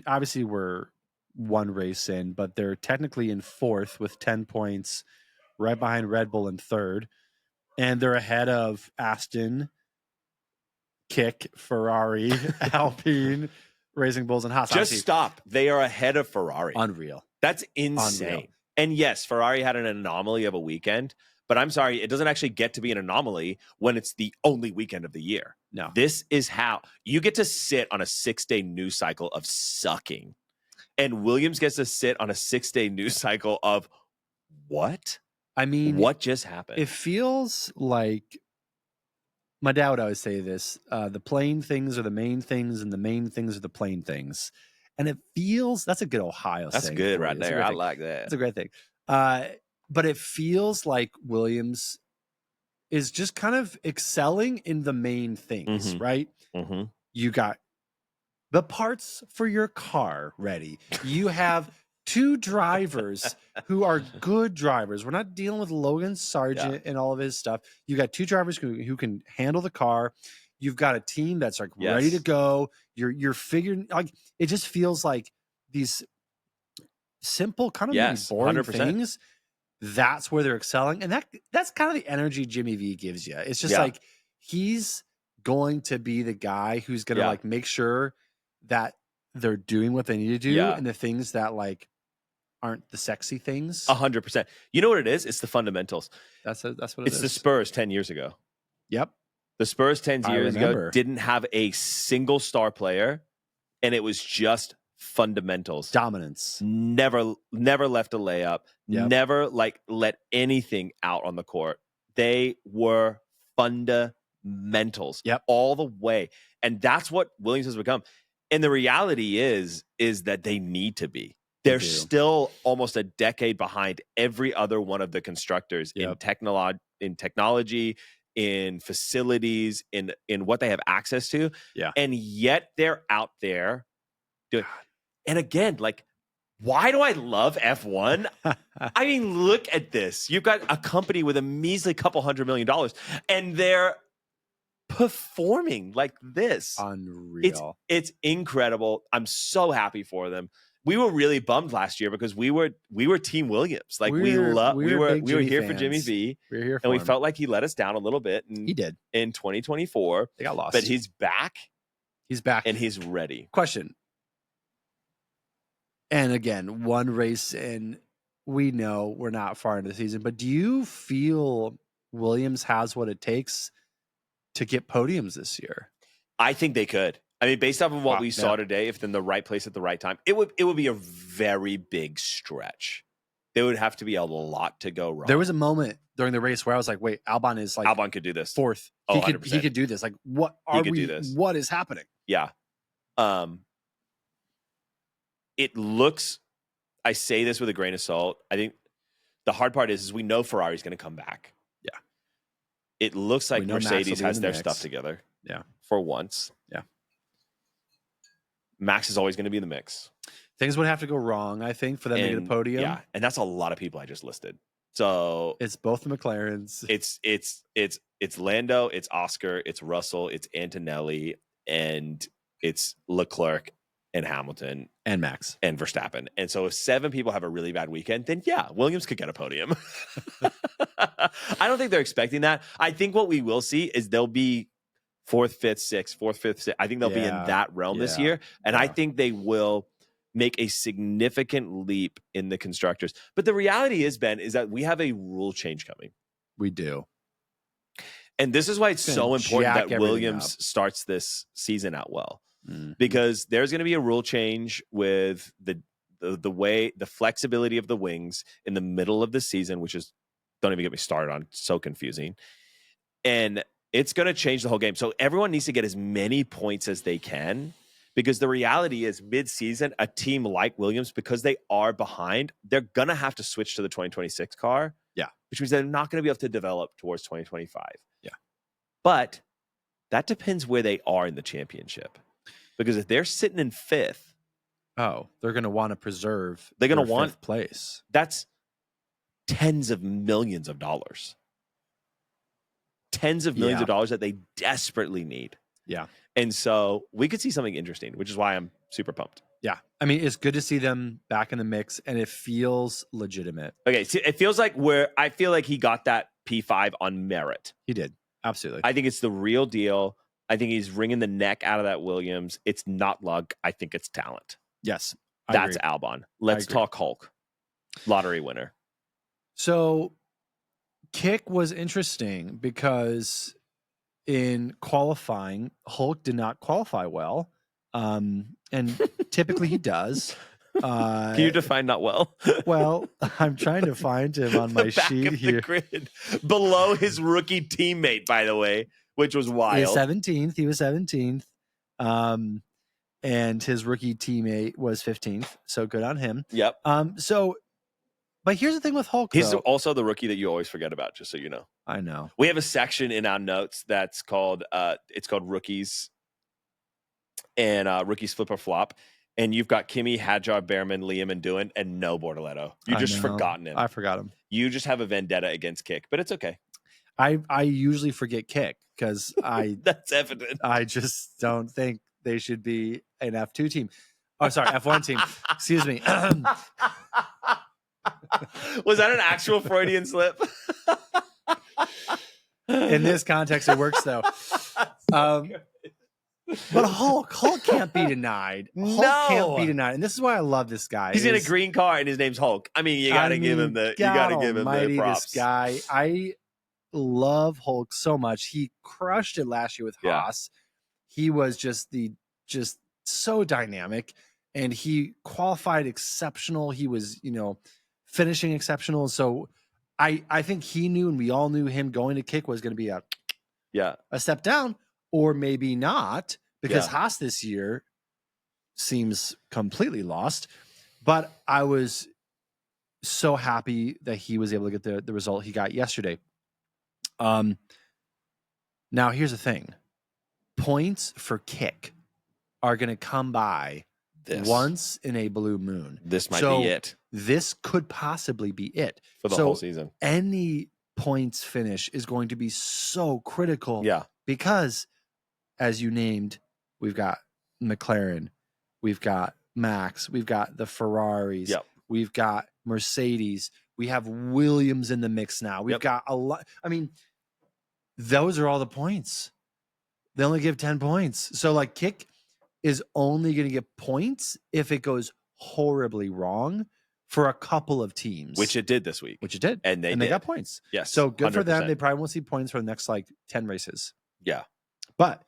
Obviously we're one race in, but they're technically in 4th with 10 points, right behind Red Bull in 3rd. And they're ahead of Aston, Kick, Ferrari, Alpine, Racing Bulls, and Haas. Just stop. They are ahead of Ferrari. Unreal. That's insane. And yes, Ferrari had an anomaly of a weekend, but I'm sorry, it doesn't actually get to be an anomaly when it's the only weekend of the year. No. This is how you get to sit on a 6-day news cycle of sucking. And Williams gets to sit on a 6-day news cycle of what? What just happened? It feels like, my dad would always say this, the plain things are the main things, and the main things are the plain things. And it feels, that's a good Ohio That's saying. Good right there. I like that. It's a great thing. But it feels like Williams is just kind of excelling in the main things, right? Mm-hmm. You got the parts for your car ready. You have 2 drivers who are good drivers. We're not dealing with Logan Sargent and all of his stuff. You got 2 drivers who can handle the car. You've got a team that's ready to go. You're figuring, it just feels like these simple, kind of boring 100%. things. That's where they're excelling. And that's kind of the energy Jimmy V gives you. It's just like he's going to be the guy who's going to make sure that they're doing what they need to do and the things that aren't the sexy things. 100%. You know what it is? It's the fundamentals. That's what it is. It's the Spurs 10 years ago. Yep. The Spurs 10 years ago didn't have a single star player, and it was just fundamentals. Dominance. Never left a layup. Yep. Never let anything out on the court. They were fundamentals all the way. And that's what Williams has become. And the reality is that they need to be. They're still almost a decade behind every other one of the constructors in technology, in facilities, in what they have access to. Yeah. And yet they're out there doing. And again, why do I love F1? I mean, look at this. You've got a company with a measly couple $100 million, and they're performing like this. Unreal. It's incredible. I'm so happy for them. We were really bummed last year because we were Team Williams. We were here for Jimmy V. We were here for and we him. felt like he let us down a little bit. He did in 2024. They got lost, but he's back. He's back. And he's ready. Question. And again, one race in, we know we're not far into the season, but do you feel Williams has what it takes to get podiums this year? I think they could. I mean, based off of what we saw today, if they're in the right place at the right time, it would be a very big stretch. There would have to be a lot to go wrong. There was a moment during the race where I was like, wait, Albon could do this. Fourth. Oh, he could do this. Like, what is happening? Yeah. It looks, I say this with a grain of salt. I think the hard part is we know Ferrari's going to come back. Yeah. It looks like Mercedes has their stuff together. Yeah. For once. Yeah. Max is always going to be in the mix. Things would have to go wrong, I think, for them to get a podium. Yeah, and that's a lot of people I just listed. So it's both the McLaren's. It's Lando, it's Oscar, it's Russell, it's Antonelli, and it's Leclerc and Hamilton and Max and Verstappen. And so if 7 people have a really bad weekend, then yeah, Williams could get a podium. I don't think they're expecting that. I think what we will see is they'll be 4th, 5th, 6th, 4th, 5th, 6th. I think they'll be in that realm this year. And I think they will make a significant leap in the constructors. But the reality is, Ben, is that we have a rule change coming. We do. And this is why it's so important that Williams starts this season out well. Mm-hmm. Because there's going to be a rule change with the way, the flexibility of the wings in the middle of the season, which is, don't even get me started on, so confusing. And it's going to change the whole game. So everyone needs to get as many points as they can. Because the reality is, mid-season, a team like Williams, because they are behind, they're going to have to switch to the 2026 car. Yeah. Which means they're not going to be able to develop towards 2025. Yeah. But that depends where they are in the championship. Because if they're sitting in 5th... Oh, they're going to want to preserve they're going to want 5th place. That's tens of millions of dollars. Tens of millions of dollars that they desperately need. Yeah. And so we could see something interesting, which is why I'm super pumped. Yeah. I mean, it's good to see them back in the mix, and it feels legitimate. Okay. So it feels like I feel like he got that P5 on merit. He did. Absolutely. I think it's the real deal. I think he's wringing the neck out of that Williams. It's not luck. I think it's talent. Yes. That's Albon. Let's talk Hulk. Lottery winner. So Kick was interesting because in qualifying, Hulk did not qualify well. And typically he does. Can you define not well? Well, I'm trying to find him on my sheet here. The grid, below his rookie teammate, by the way, which was wild. He was 17th. And his rookie teammate was 15th. So good on him. Yep. But here's the thing with Hulk. He's also the rookie that you always forget about, just so you know. I know. We have a section in our notes that's called rookies and rookies flip or flop. And you've got Kimi, Hadjar, Behrman, Liam, and Doohan, and no Bortoletto. You just forgotten him. I forgot him. You just have a vendetta against Kick, but it's okay. I usually forget Kick because that's evident. I just don't think they should be an F2 team. Oh, sorry, F1 team. Excuse me. Was that an actual Freudian slip? In this context, it works though. But Hulk can't be denied. Hulk can't be denied, and this is why I love this guy. He's in a green car, and his name's Hulk. I mean, you got to give him the props. This guy, I love Hulk so much. He crushed it last year with Haas. He was just so dynamic, and he qualified exceptional. He was, finishing exceptional. So I think he knew, and we all knew him going to Kick was going to be a step down, or maybe not, because Haas this year seems completely lost. But I was so happy that he was able to get the result he got yesterday. Now here's the thing. Points for Kick are going to come by once in a blue moon. This might be it. This could possibly be it. For the whole season. Any points finish is going to be so critical. Yeah. Because, as you named, we've got McLaren, we've got Max, we've got the Ferraris, we've got Mercedes, we have Williams in the mix now. We've got a lot. I mean, those are all the points. They only give 10 points. So, Kick, is only going to get points if it goes horribly wrong for a couple of teams. Which it did this week. Which it did. And they got points. Yes. So good 100%. for them. They probably won't see points for the next 10 races. Yeah. But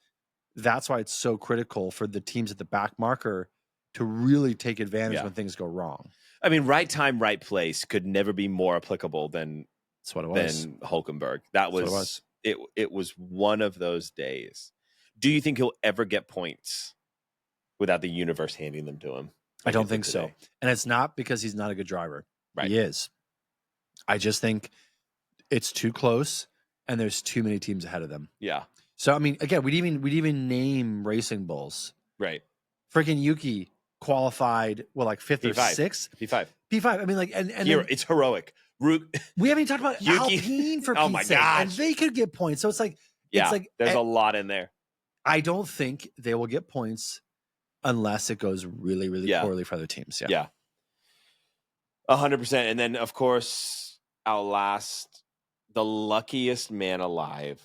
that's why it's so critical for the teams at the back marker to really take advantage when things go wrong. I mean, right time, right place could never be more applicable than Hulkenberg. That was it was one of those days. Do you think he'll ever get points without the universe handing them to him? I don't think so. And it's not because he's not a good driver. Right. He is. I just think it's too close and there's too many teams ahead of them. Yeah. So, I mean, again, we'd even name Racing Bulls. Right. Freaking Yuki qualified, fifth or sixth? P5. I mean, and it's heroic. We haven't even talked about Yuki. Alpine for oh my Pete's sake. gosh. And they could get points. So it's there's a lot in there. I don't think they will get points unless it goes really, really poorly for other teams. Yeah. 100%. And then, of course, the luckiest man alive,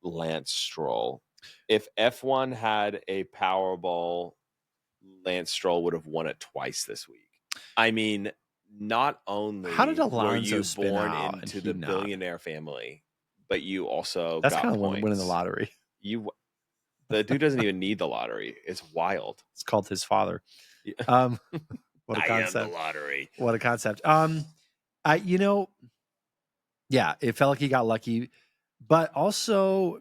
Lance Stroll. If F1 had a Powerball, Lance Stroll would have won it twice this week. I mean, not only how did Alonso were you born out into the billionaire family, but you also that's got kind of points. Winning the lottery. The dude doesn't even need the lottery. It's wild. It's called his father. What a concept! I am the lottery. What a concept. It felt like he got lucky, but also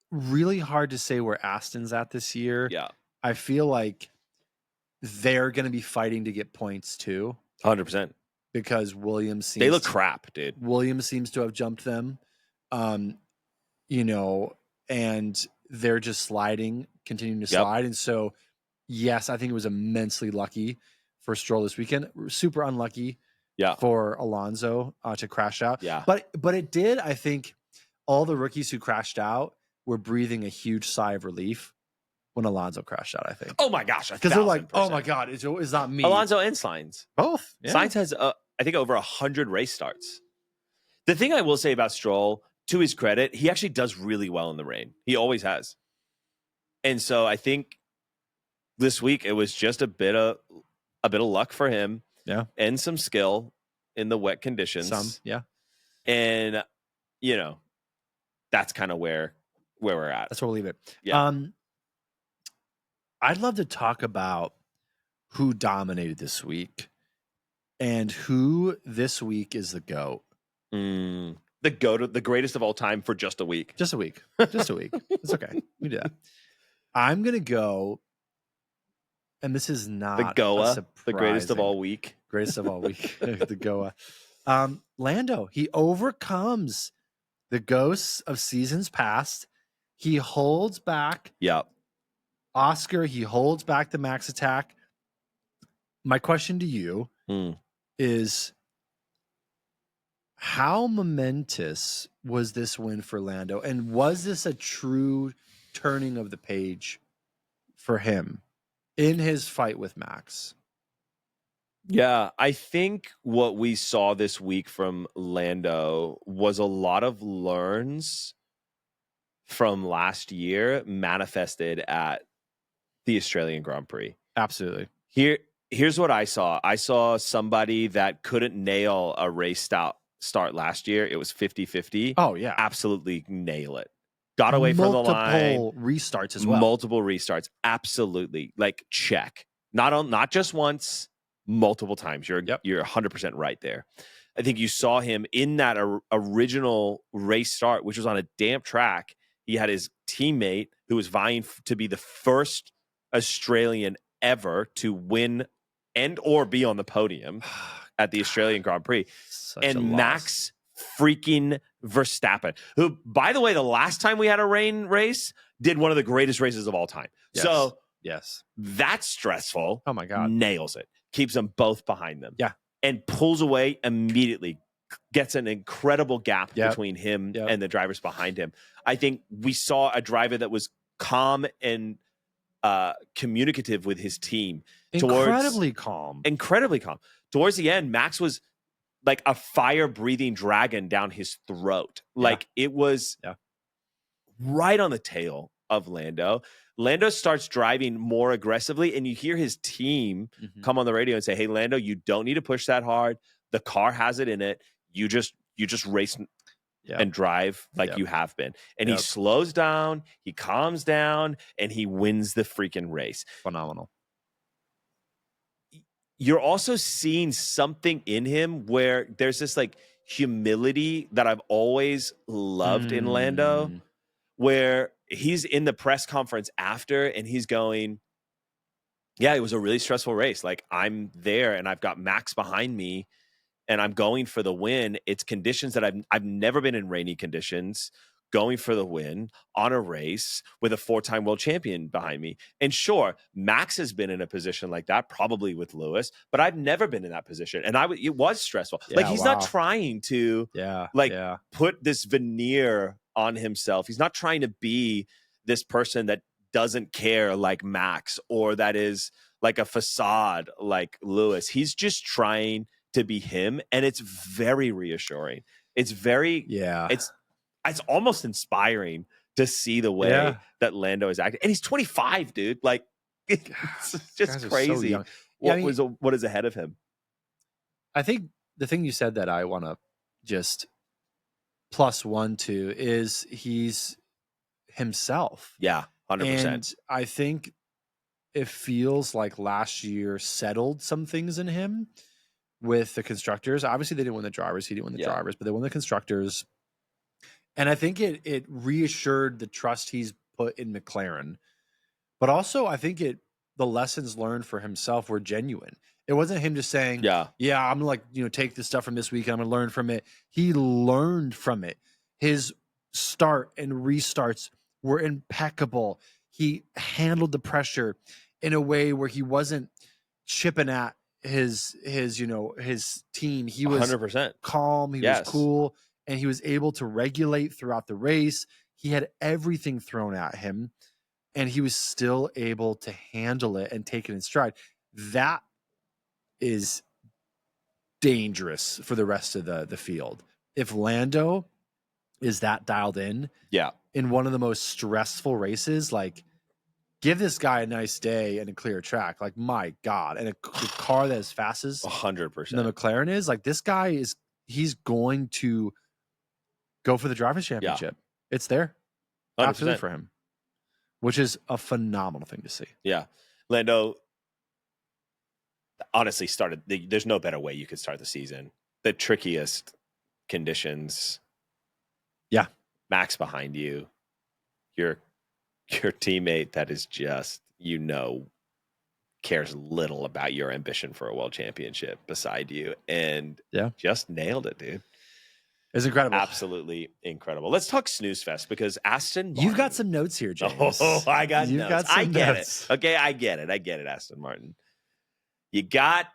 really hard to say where Aston's at this year. Yeah, I feel like they're going to be fighting to get points too. 100%. Because Williams seems they look crap, dude. Williams seems to have jumped them, and they're just continuing to slide. And so, yes, I think it was immensely lucky for Stroll this weekend. Super unlucky for Alonso to crash out. Yeah. But it did, I think, all the rookies who crashed out were breathing a huge sigh of relief when Alonso crashed out, I think. Oh, my gosh. Because they're like, oh, my God, it's not me. Alonso and Sainz. Both. Yeah. Sainz has, I think, over 100 race starts. The thing I will say about Stroll, to his credit, he actually does really well in the rain. He always has. And so I think this week it was just a bit of luck for him. Yeah. And some skill in the wet conditions. Yeah. And, that's kind of where we're at. That's where we'll leave it. Yeah. I'd love to talk about who dominated this week and who this week is the GOAT. The GOAT, the greatest of all time for just a week. Just a week. It's okay. We do that. I'm going to go, and this is not the Goa, the greatest of all week. Greatest of all week. The Goa. Lando, he overcomes the ghosts of seasons past. He holds back. Yep. Oscar, he holds back the max attack. My question to you is, how momentous was this win for Lando? And was this a true turning of the page for him in his fight with Max? Yeah, I think what we saw this week from Lando was a lot of learns from last year manifested at the Australian Grand Prix. Absolutely. Here's what I saw. I saw somebody that couldn't nail a race start last year. It was 50-50. Oh, yeah. Absolutely nail it. Got away from the line. Multiple restarts as well. Multiple restarts. Absolutely. Like, check. Not just once, multiple times. You're 100% right there. I think you saw him in that original race start, which was on a damp track. He had his teammate who was vying to be the first Australian ever to win and or be on the podium at the Australian Grand Prix. And Max freaking Verstappen, who, by the way, the last time we had a rain race, did one of the greatest races of all time. Yes. So yes, that's stressful. Oh my God. Nails it. Keeps them both behind them. Yeah. And pulls away immediately. Gets an incredible gap between him and the drivers behind him. I think we saw a driver that was calm and communicative with his team. Incredibly calm. Towards the end, Max was like a fire-breathing dragon down his throat. Like, it was right on the tail of Lando. Lando starts driving more aggressively, and you hear his team come on the radio and say, "Hey, Lando, you don't need to push that hard. The car has it in it. You just race and drive like you have been." And he slows down, he calms down, and he wins the freaking race. Phenomenal. You're also seeing something in him where there's this like humility that I've always loved in Lando, where he's in the press conference after and he's going, yeah, it was a really stressful race. Like, I'm there and I've got Max behind me and I'm going for the win. It's conditions that I've never been in rainy conditions, going for the win on a race with a 4-time world champion behind me. And sure, Max has been in a position like that, probably with Lewis, but I've never been in that position. And it was stressful. Like, he's not trying to put this veneer on himself. He's not trying to be this person that doesn't care like Max, or that is like a facade like Lewis. He's just trying to be him, and it's very reassuring. It's very it's almost inspiring to see the way that Lando is acting. And he's 25, dude. Like, it's just crazy. So what is ahead of him? I think the thing you said that I want to just +1 to is he's himself. Yeah, 100%. And I think it feels like last year settled some things in him with the constructors. Obviously, they didn't win the drivers. He didn't win the drivers, but they won the constructors. And I think it reassured the trust he's put in McLaren. But also, I think the lessons learned for himself were genuine. It wasn't him just saying, I'm going to take this stuff from this week and I'm going to learn from it. He learned from it. His start and restarts were impeccable. He handled the pressure in a way where he wasn't chipping at his team. He was 100% calm. He was cool, and he was able to regulate throughout the race. He had everything thrown at him, and he was still able to handle it and take it in stride. That is dangerous for the rest of the field. If Lando is that dialed in one of the most stressful races, like, give this guy a nice day and a clear track. Like, my God. And a car that is fast as 100% the McLaren is, like, this guy he's going to go for the Drivers' Championship. It's there. 100%. Absolutely for him, which is a phenomenal thing to see. Yeah. Lando honestly started, there's no better way you could start the season. The trickiest conditions. Yeah. Max behind you. Your teammate that is just, cares little about your ambition for a world championship beside you, and just nailed it, dude. It's incredible. Absolutely incredible. Let's talk snooze fest, because Aston Martin. You've got some notes here, James. Oh, I got You've notes. Got some I get notes. it. Okay, I get it, Aston Martin. You got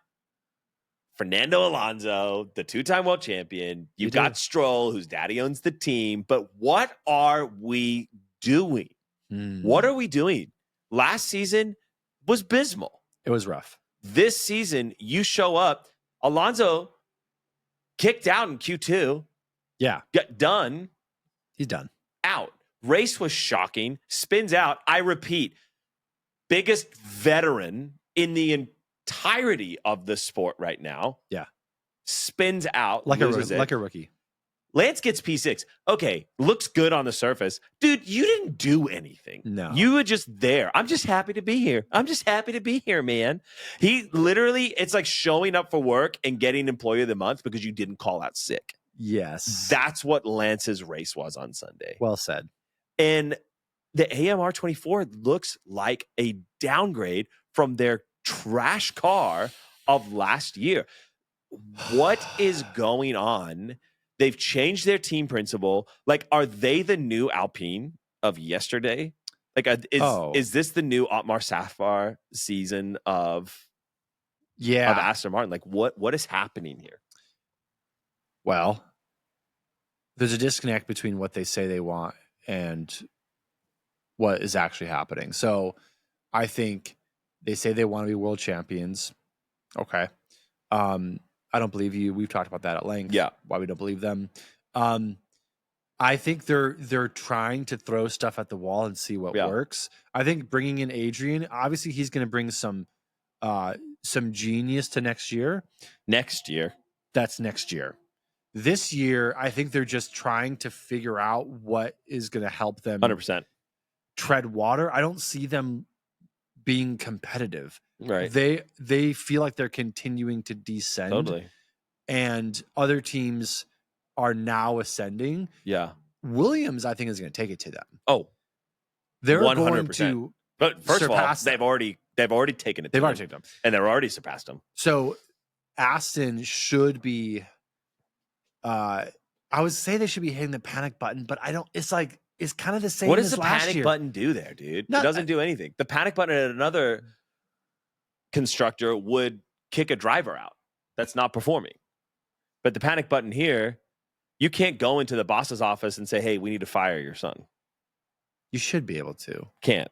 Fernando Alonso, the 2-time world champion. You've got Stroll, whose daddy owns the team. But what are we doing? What are we doing? Last season was abysmal. It was rough. This season, you show up. Alonso kicked out in Q2. Yeah. Got done. He's done. Out. Race was shocking. Spins out. I repeat, biggest veteran in the entirety of the sport right now. Yeah. Spins out. Like a rookie. Lance gets P6. Okay, looks good on the surface. Dude, you didn't do anything. No. You were just there. I'm just happy to be here. Man. He literally, it's like showing up for work and getting Employee of the Month because you didn't call out sick. Yes. That's what Lance's race was on Sunday. Well said. And the AMR 24 looks like a downgrade from their trash car of last year. What is going on? They've changed their team principle. Like, are they the new Alpine of yesterday? Like, is this the new Otmar Safar season of Aston Martin? Like, what is happening here? Well, there's a disconnect between what they say they want and what is actually happening. So I think they say they want to be world champions. Okay. I don't believe you. We've talked about that at length. Yeah. Why we don't believe them. I think they're trying to throw stuff at the wall and see what works. I think bringing in Adrian, obviously he's going to bring some genius to next year. That's next year. This year, I think they're just trying to figure out what is going to help them 100% tread water. I don't see them being competitive. Right. They feel like they're continuing to descend. Totally. And other teams are now ascending. Yeah. Williams, I think, is going to take it to them. Oh, they're 100%. going to. But first of all, they've already taken it. They've already taken them, and they've already surpassed them. So Aston should be. I would say they should be hitting the panic button, but I don't. It's like it's kind of the same. What does as the last panic year. button do there, dude? It doesn't do anything. The panic button at another constructor would kick a driver out that's not performing. But the panic button here, you can't go into the boss's office and say, "Hey, we need to fire your son." You should be able to. Can't.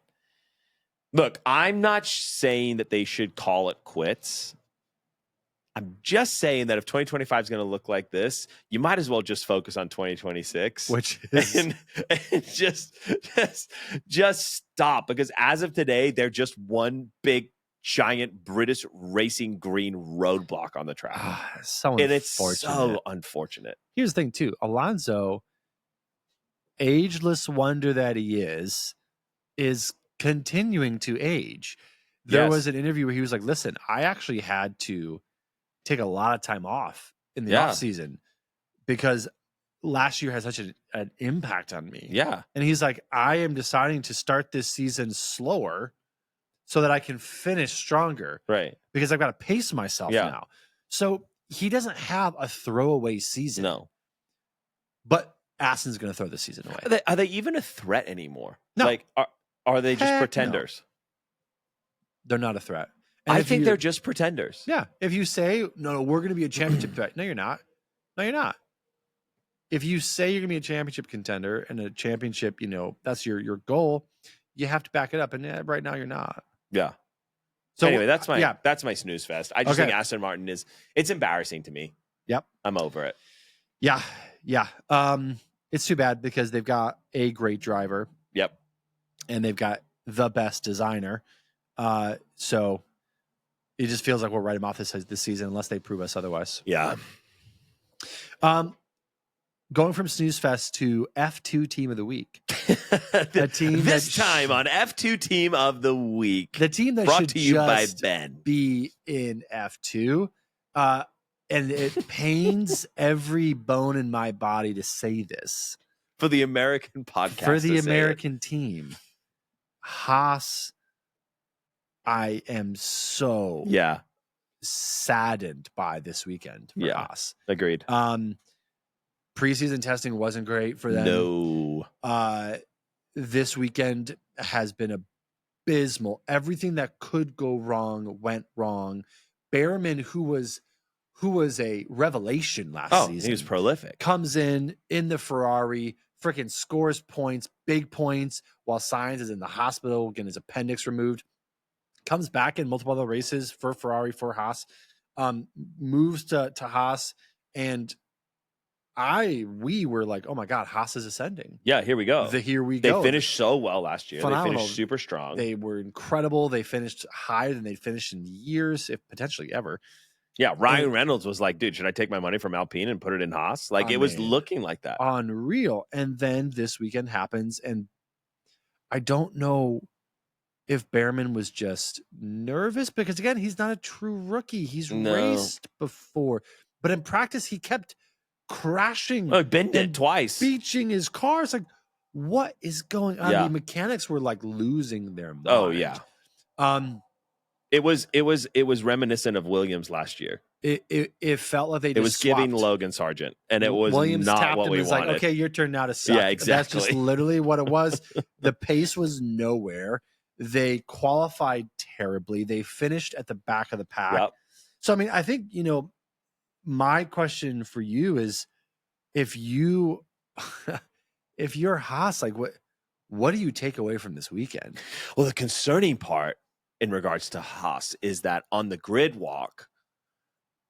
Look, I'm not saying that they should call it quits. I'm just saying that if 2025 is going to look like this, you might as well just focus on 2026, which is and just stop, because as of today, they're just one big giant British racing green roadblock on the track. And it's so unfortunate. Here's the thing too, Alonso, ageless wonder that he is continuing to age. There was an interview where he was like, listen, I actually had to take a lot of time off in the off season because last year had such an impact on me. Yeah. And he's like, I am deciding to start this season slower so that I can finish stronger. Right. Because I've got to pace myself now. So he doesn't have a throwaway season. No. But Aston's going to throw the season away. Are they even a threat anymore? No. Like, are they just pretenders? No. They're not a threat. And I think they're just pretenders. Yeah. If you say, no, we're going to be a championship threat. No, you're not. No, you're not. If you say you're going to be a championship contender and a championship, that's your goal, you have to back it up. And right now you're not. Yeah. So anyway, that's my snooze fest. I just think Aston Martin it's embarrassing to me. Yep. I'm over it. Yeah. Yeah. It's too bad because they've got a great driver. Yep. And they've got the best designer. So it just feels like we'll write them off this season unless they prove us otherwise. Yeah. Going from Snooze Fest to F2 Team of the Week. A team this time on F2 Team of the Week. The team that brought should to you by just Ben. Be in F2. And it pains every bone in my body to say this. For the American podcast. For the American team. Haas. I am so saddened by this weekend for Haas. Agreed. Preseason testing wasn't great for them. No. This weekend has been abysmal. Everything that could go wrong went wrong. Behrman, who was a revelation last season. He was prolific. Comes in the Ferrari, freaking scores points, big points, while Sainz is in the hospital getting his appendix removed. Comes back in multiple other races for Ferrari, for Haas, moves to Haas, and we were like, oh my God, Haas is ascending. Yeah, here we go. They finished so well last year. Phenomenal. They finished super strong. They were incredible. They finished higher than they'd finished in years, if potentially ever. Yeah, Ryan Reynolds was like, dude, should I take my money from Alpine and put it in Haas? Like, it was looking like that. Unreal. And then this weekend happens, and I don't know if Behrman was just nervous because, again, he's not a true rookie. He's raced before. But in practice, he kept crashing. Oh, Ben did twice. Beaching his car. It's like, what is going on? The mechanics were like losing their mind. Oh, yeah. It was reminiscent of Williams last year. It felt like it was swapped. giving Logan Sargent, and it was Williams not what we wanted. Like, okay, your turn now to suck. Yeah, exactly. That's just literally what it was. The pace was nowhere. They qualified terribly. They finished at the back of the pack. Yep. So, I mean, I think, my question for you is, if you're Haas, like what do you take away from this weekend? Well, the concerning part in regards to Haas is that on the grid walk,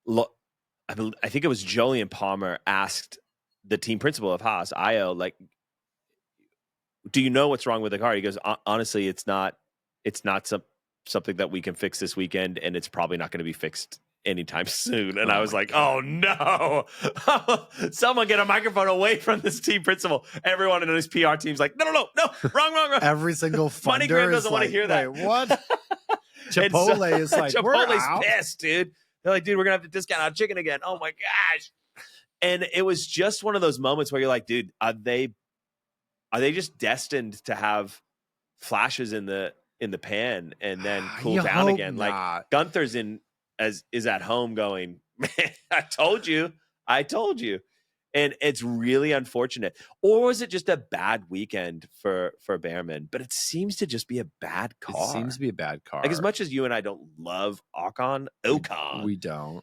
I think it was Jolyon Palmer asked the team principal of Haas, Io, like, do you know what's wrong with the car? He goes, honestly, it's not something that we can fix this weekend, and it's probably not going to be fixed anytime soon. And I was like, God. Oh no, someone get a microphone away from this team principal. Everyone in his PR team's like, no, wrong. Every single Money Graham doesn't want to hear that. Wait, what? Chipotle is like, Chipotle's pissed, dude. They're like, dude, we're gonna have to discount our chicken again. Oh my gosh. And it was just one of those moments where you're like, dude, are they just destined to have flashes in the pan and then cool down again? Not. Like Gunther's is at home going, man, I told you. And it's really unfortunate. Or was it just a bad weekend for Behrman? But it seems to just be a bad car. It seems to be a bad car. Like, as much as you and I don't love Ocon, we don't.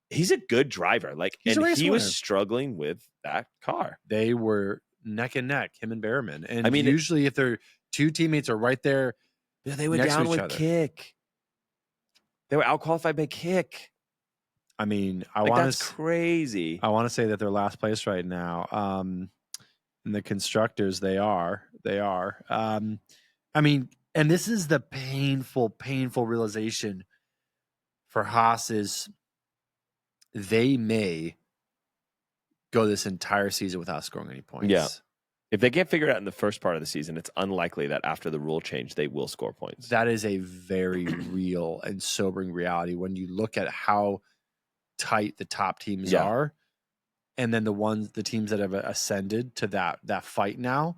He's a good driver. Like, he was struggling with that car. They were neck and neck, him and Behrman. And I mean, usually if their two teammates are right there, they were down with Kick. They were out-qualified by Kick. I mean, that's crazy. I want to say that they're last place right now. In the constructors, they are. I mean, and this is the painful realization for Haas is they may go this entire season without scoring any points. Yeah. If they can't figure it out in the first part of the season, it's unlikely that after the rule change, they will score points. That is a very real and sobering reality when you look at how tight the top teams are, and then the teams that have ascended to that fight now.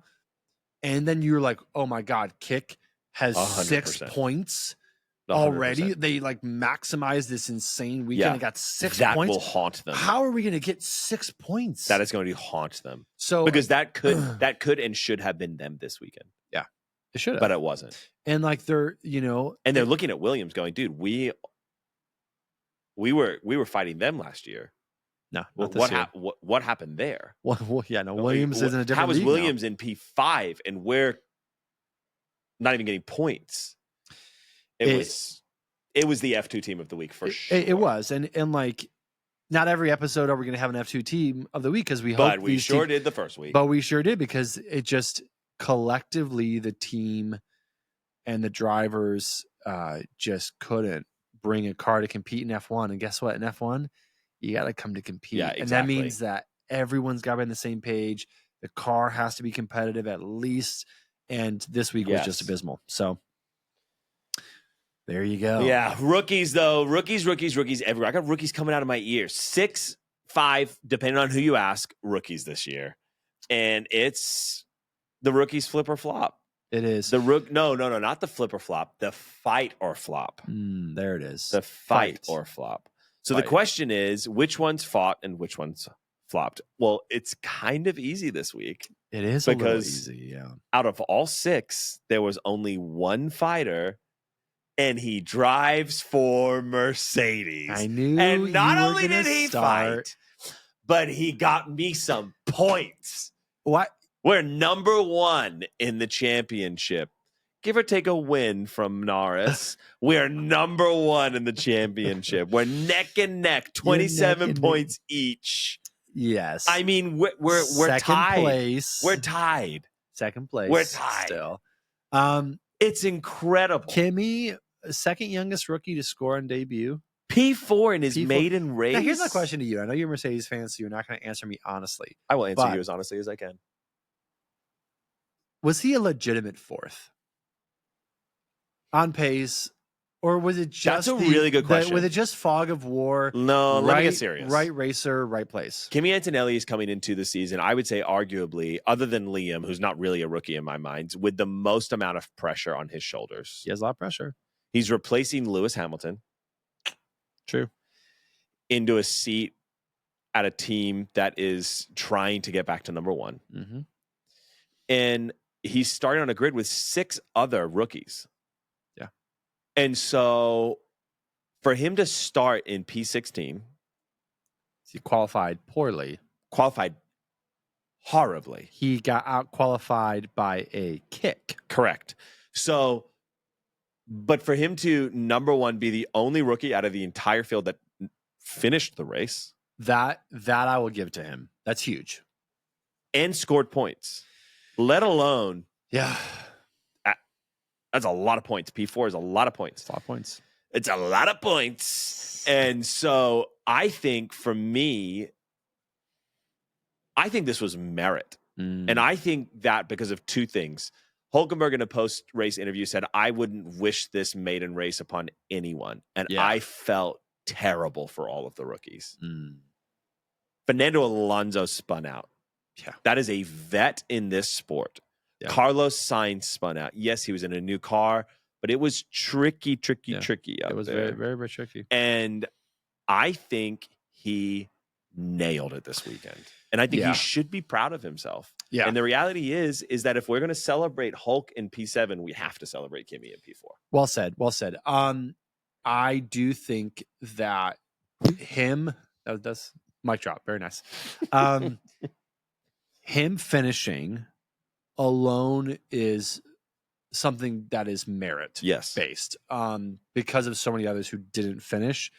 And then you're like, oh my God, Kick has 100%. 6 points already. 100%. They like maximized this insane weekend and got 6 points. That will haunt them. How are we going to get 6 points? That is going to haunt them. So because that could and should have been them this weekend. Yeah, it should have, but it wasn't. And like they're and they're looking at Williams going, dude, we were fighting them last year. No, what happened there? Well, yeah, no. Williams is in a different. How was league Williams now. in P5 and we're not even getting points? It was the F2 team of the week for sure. It was, and like, not every episode are we going to have an F2 team of the week because we. But we sure did the first week. But we sure did because it just collectively the team and the drivers just couldn't bring a car to compete in F1. And guess what? In F1, you got to come to compete. Yeah, exactly. And that means that everyone's got to be on the same page. The car has to be competitive at least. And this week was just abysmal. So there you go. Yeah. Rookies, though. Rookies everywhere. I got rookies coming out of my ears. 6, 5, depending on who you ask, rookies this year. And it's the rookies flip or flop. It is. No, not the flip or flop. The fight or flop. There it is. The fight or flop. So the question is, which one's fought and which one's flopped? Well, it's kind of easy this week. It is because a little easy, yeah. Out of all 6, there was only one fighter, and he drives for Mercedes. I knew. And not only did he fight, but he got me some points. What? We're number 1 in the championship. Give or take a win from Norris. We're number 1 in the championship. We're neck and neck, 27 points each. Yes. I mean, we're tied. Place. We're tied. Second place. We're tied. Still. It's incredible. Kimmy, second youngest rookie to score on debut. P4 in his maiden race. Now, here's my question to you. I know you're a Mercedes fan, so you're not going to answer me honestly. I will answer you as honestly as I can. Was he a legitimate 4th? On pace? Or was it just... That's a really good question. Was it just fog of war? No, let me get serious. Right racer, right place. Kimi Antonelli is coming into the season, I would say arguably, other than Liam, who's not really a rookie in my mind, with the most amount of pressure on his shoulders. He has a lot of pressure. He's replacing Lewis Hamilton. True. Into a seat at a team that is trying to get back to number 1. Mm-hmm. And he's starting on a grid with 6 other rookies. Yeah. And so for him to start in P16, he qualified poorly. Qualified horribly. He got out qualified by a kick. Correct. So, but for him to number 1 be the only rookie out of the entire field that finished the race, that I will give to him. That's huge. and scored points, let alone that's a lot of points. P4 is a lot of points. It's a lot of points. It's a lot of points. And so I think for me, I think this was merit. And I think that because of two things. Hülkenberg in a post-race interview said, I wouldn't wish this maiden race upon anyone. And I felt terrible for all of the rookies. Fernando Alonso spun out. Yeah. That is a vet in this sport. Yeah. Carlos Sainz spun out. Yes, he was in a new car, but it was tricky out It was there. very, very, very tricky. And I think he nailed it this weekend. And I think he should be proud of himself. Yeah. And the reality is that if we're going to celebrate Hulk in P7, we have to celebrate Kimi in P4. Well said. Well said. I do think that that's mic drop. Very nice. Him finishing alone is something that is merit based. Because of so many others who didn't finish.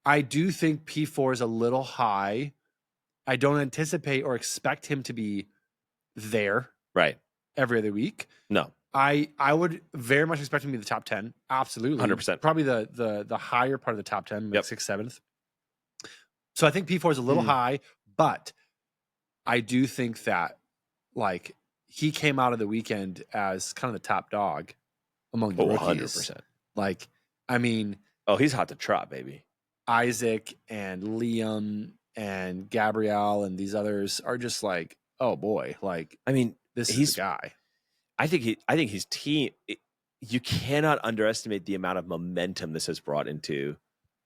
I do think P4 is a little high. I don't anticipate or expect him to be there every other week. No. I would very much expect him to be the top 10. Absolutely. 100%. Probably the higher part of the top 10, like 6th, 7th. So I think P4 is a little high, but I do think that like he came out of the weekend as kind of the top dog among the rookies. 100%. Like, I mean, he's hot to trot, baby. Isaac and Liam and Gabrielle and these others are just like, oh boy, like, I mean, this is the guy. I think his team. You cannot underestimate the amount of momentum this has brought into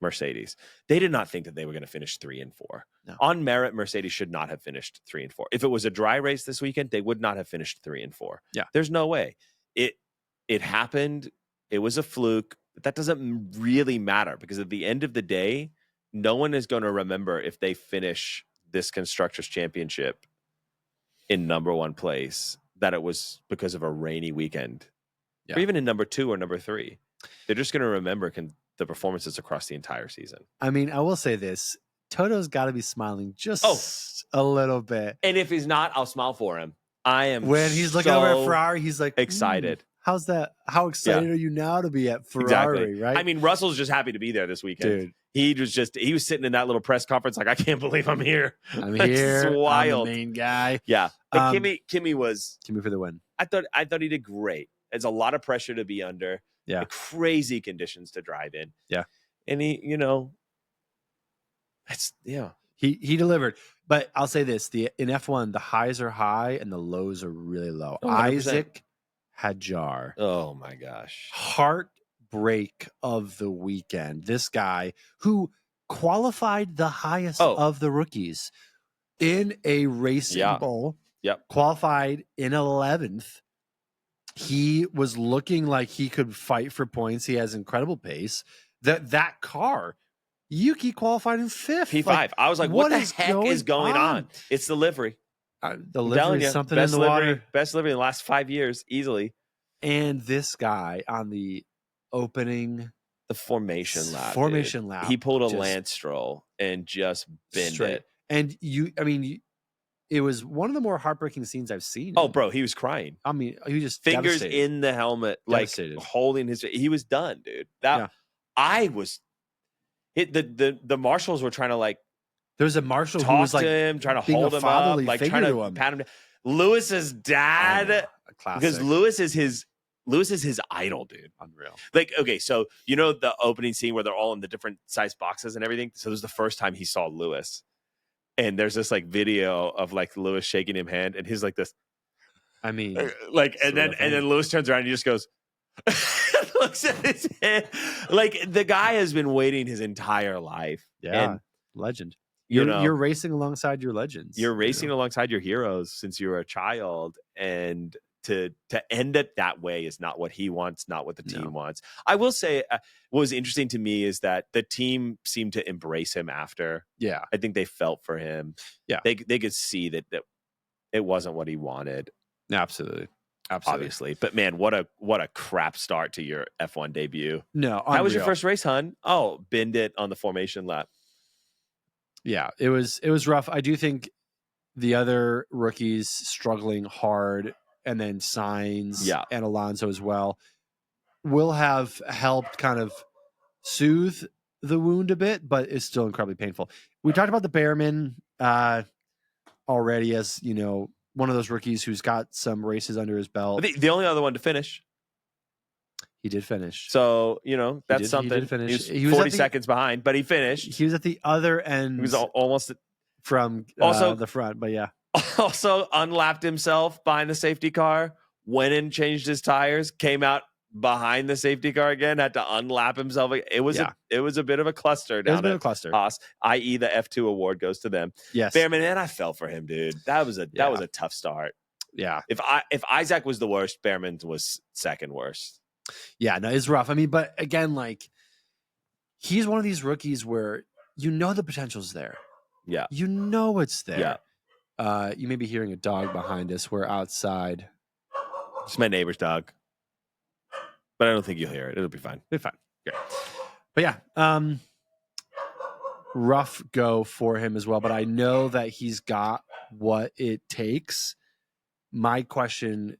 Mercedes. They did not think that they were going to finish 3 and 4. No. On merit, Mercedes should not have finished 3 and 4. If it was a dry race this weekend, they would not have finished 3 and 4. Yeah, there's no way. It happened. It was a fluke. But that doesn't really matter because at the end of the day, no one is going to remember if they finish this Constructors' Championship in number 1 place that it was because of a rainy weekend, or even in number 2 or number 3. They're just going to remember the performances across the entire season. I mean, I will say this: Toto's got to be smiling just a little bit. And if he's not, I'll smile for him. I am when he's looking over at Ferrari. He's like excited. How's that? How excited are you now to be at Ferrari? Right? I mean, Russell's just happy to be there this weekend. Dude. He was sitting in that little press conference like, I can't believe I'm here. I'm here. It's wild. I'm the main guy. Yeah. But Kimi for the win. I thought he did great. It's a lot of pressure to be under. Yeah. Crazy conditions to drive in. Yeah. And he delivered. But I'll say this, in F1, the highs are high and the lows are really low. 100%. Isaac Hadjar. Oh my gosh. Heartbreak of the weekend. This guy who qualified the highest of the rookies in a racing bowl. Yep. Qualified in 11th. He was looking like he could fight for points. He has incredible pace. That car, Yuki qualified in 5th. P5. Like, I was like, what the heck is going on? It's the livery. The livery is something in the water. Best livery in the last 5 years, easily. And this guy on the opening... The formation lap. Lap. He pulled a Lance Stroll and just bent it. And it was one of the more heartbreaking scenes I've seen. Oh, bro, he was crying. I mean, he was just fingers devastated. in the helmet, like holding his. He was done, dude. I was. The marshals were trying to like. There was a marshal who was like to him, trying to hold him up, like trying to pat him down. Lewis's dad, because Lewis is his idol, dude. Unreal. Like, okay, so you know the opening scene where they're all in the different size boxes and everything. So it was the first time he saw Lewis. And there's this like video of like Lewis shaking him hand, and he's like this. I mean, like, and then Lewis turns around and he just goes, looks at his hand. Like the guy has been waiting his entire life. Yeah, and, legend. You're racing alongside your legends. You're racing alongside your heroes since you were a child, and to end it that way is not what he wants, not what the team wants. I will say what was interesting to me is that the team seemed to embrace him after. Yeah. I think they felt for him. Yeah. They could see that it wasn't what he wanted. Absolutely. Obviously. But man, what a crap start to your F1 debut. No. Unreal. How was your first race, hun? Oh, bend it on the formation lap. Yeah, it was rough. I do think the other rookies struggling hard, and then Sainz and Alonso as well, will have helped kind of soothe the wound a bit, but it's still incredibly painful. We talked about the Behrman already as, one of those rookies who's got some races under his belt. The only other one to finish. He did finish. So, that's something. He did finish. He was 40 seconds behind, but he finished. He was at the other end. He was almost from the front, but yeah. Also unlapped himself behind the safety car, went in, changed his tires, came out behind the safety car again, had to unlap himself. It was a bit of a cluster down at Haas, i.e. the F2 award goes to them. Yes. Behrman, and I fell for him, dude. That was a tough start. Yeah. If Isaac was the worst, Behrman was second worst. Yeah, no, it's rough. I mean, but again, he's one of these rookies where the potential's there. Yeah. It's there. Yeah. You may be hearing a dog behind us. We're outside. It's my neighbor's dog. But I don't think you'll hear it. It'll be fine. It'll be fine. Okay. But yeah, rough go for him as well. But I know that he's got what it takes. My question,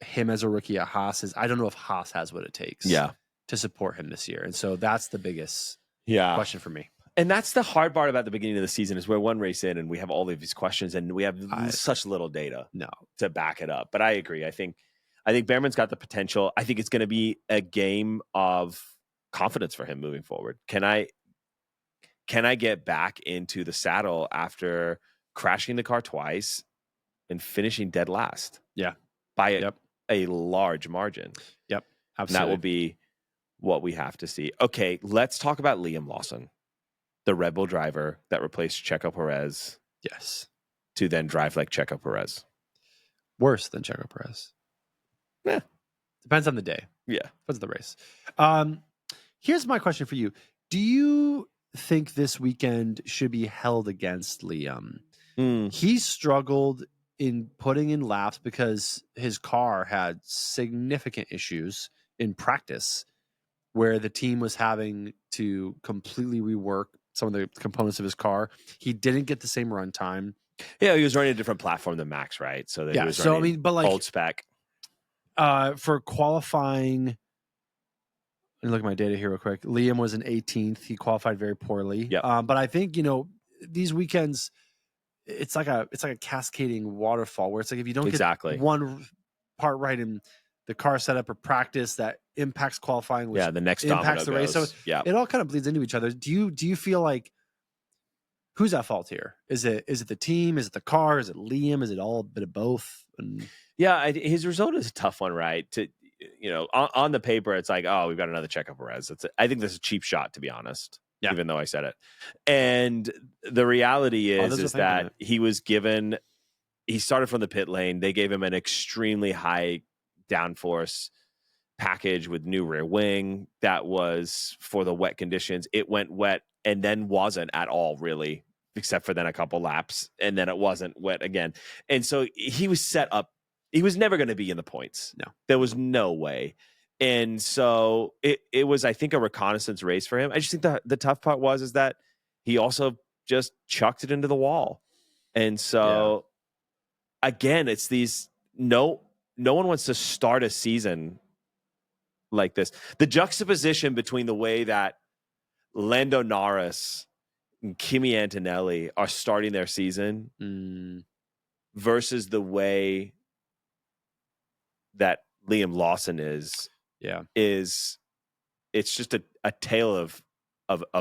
him as a rookie at Haas, is I don't know if Haas has what it takes to support him this year. And so that's the biggest question for me. And that's the hard part about the beginning of the season is we're one race in and we have all of these questions and we have such little data to back it up. But I agree. I think Behrman's got the potential. I think it's going to be a game of confidence for him moving forward. Can I get back into the saddle after crashing the car twice and finishing dead last? Yeah. By a large margin. Yep. Absolutely. And that will be what we have to see. Okay, let's talk about Liam Lawson, the Red Bull driver that replaced Checo Perez. Yes. To then drive like Checo Perez. Worse than Checo Perez. Yeah. Depends on the day. Yeah. Depends on the race. Here's my question for you. Do you think this weekend should be held against Liam? He struggled in putting in laps because his car had significant issues in practice where the team was having to completely rework some of the components of his car. He didn't get the same run time. Yeah, he was running a different platform than Max, right? So that he was running old spec. For qualifying, let me look at my data here real quick. Liam was in 18th. He qualified very poorly. Yep. But I think, these weekends, it's like a cascading waterfall where it's like if you don't get one part right in the car setup or practice, that impacts qualifying, which the next impacts the race. So it all kind of bleeds into each other. Do you feel like who's at fault here? Is it the team? Is it the car? Is it Liam? Is it all a bit of both? His result is a tough one, right? On the paper, it's like, oh, we've got another Checo Perez. I think this is a cheap shot, to be honest. Yeah. Even though I said it. And the reality is that he started from the pit lane. They gave him an extremely high downforce package with new rear wing that was for the wet conditions. It went wet and then wasn't at all, really, except for then a couple laps. And then it wasn't wet again. And so he was set up. He was never going to be in the points. No. There was no way. And so it was, I think, a reconnaissance race for him. I just think the tough part is that he also just chucked it into the wall. And so, again, it's these no one wants to start a season like this. The juxtaposition between the way that Lando Norris and Kimi Antonelli are starting their season versus the way that Liam Lawson is it's just a tale of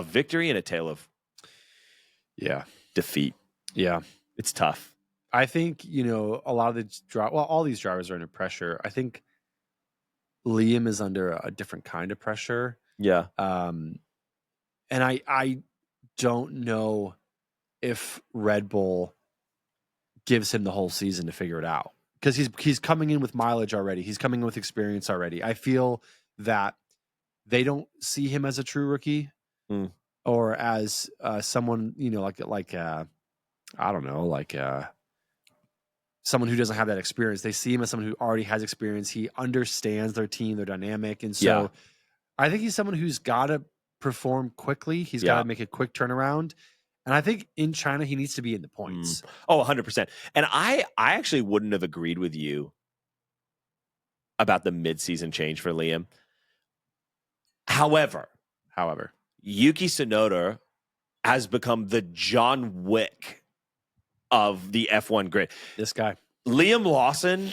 victory and a tale of defeat. Yeah. It's tough. I think, a lot of all these drivers are under pressure. I think Liam is under a different kind of pressure. Yeah. And I don't know if Red Bull gives him the whole season to figure it out. Because he's coming in with mileage already. He's coming in with experience already. I feel that they don't see him as a true rookie or as someone, someone who doesn't have that experience. They see him as someone who already has experience. He understands their team, their dynamic. And so I think he's someone who's got to perform quickly. He's got to make a quick turnaround. And I think in China, he needs to be in the points. Oh, 100%. And I actually wouldn't have agreed with you about the midseason change for Liam. However, Yuki Tsunoda has become the John Wick of the F1 grid. This guy. Liam Lawson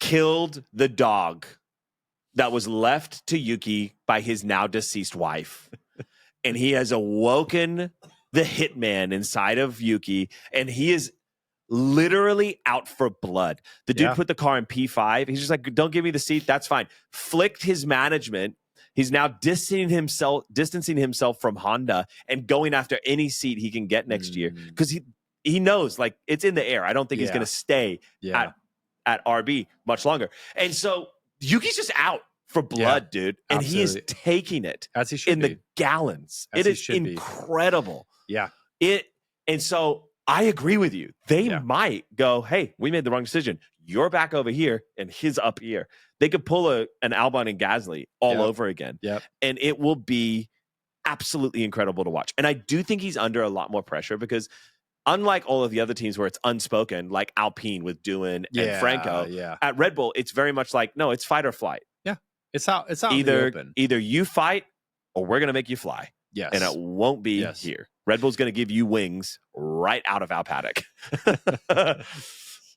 killed the dog that was left to Yuki by his now deceased wife. And he has awoken the hitman inside of Yuki, and he is literally out for blood. The dude put the car in P5. He's just like, don't give me the seat. That's fine. Flicked his management. He's now distancing himself from Honda and going after any seat he can get next year because he knows like it's in the air. I don't think he's going to stay at RB much longer. And so Yuki's just out for blood, dude. And absolutely. He is taking it as he should in the gallons. It is incredible. Yeah. And so I agree with you. They might go, hey, we made the wrong decision. You're back over here and he's up here. They could pull an Albon and Gasly all over again. Yep. And it will be absolutely incredible to watch. And I do think he's under a lot more pressure because unlike all of the other teams where it's unspoken, like Alpine with Doohan and Franco, at Red Bull, it's very much like, no, it's fight or flight. Yeah. It's out in the open. Either you fight or we're going to make you fly. Yes. And it won't be here. Red Bull's going to give you wings right out of Alpaddock.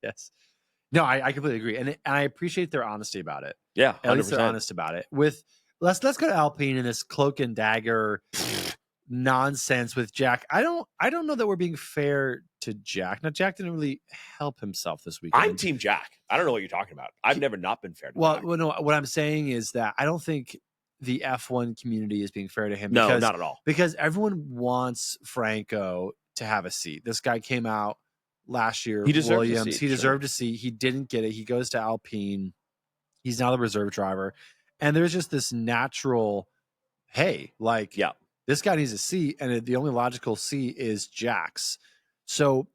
Yes. No, I completely agree. And I appreciate their honesty about it. Yeah, 100%. At least they're honest about it. Let's go to Alpine in this cloak and dagger nonsense with Jack. I don't know that we're being fair to Jack. Now, Jack didn't really help himself this weekend. I'm Team Jack. I don't know what you're talking about. I've never not been fair to Jack. Well, no, what I'm saying is that I don't think the F1 community is being fair to him. No, not at all. Because everyone wants Franco to have a seat. This guy came out last year. He deserved Williams. a seat, he deserved a seat. He didn't get it. He goes to Alpine. He's now the reserve driver. And there's just this natural, hey, like, this guy needs a seat, and the only logical seat is Jack's. So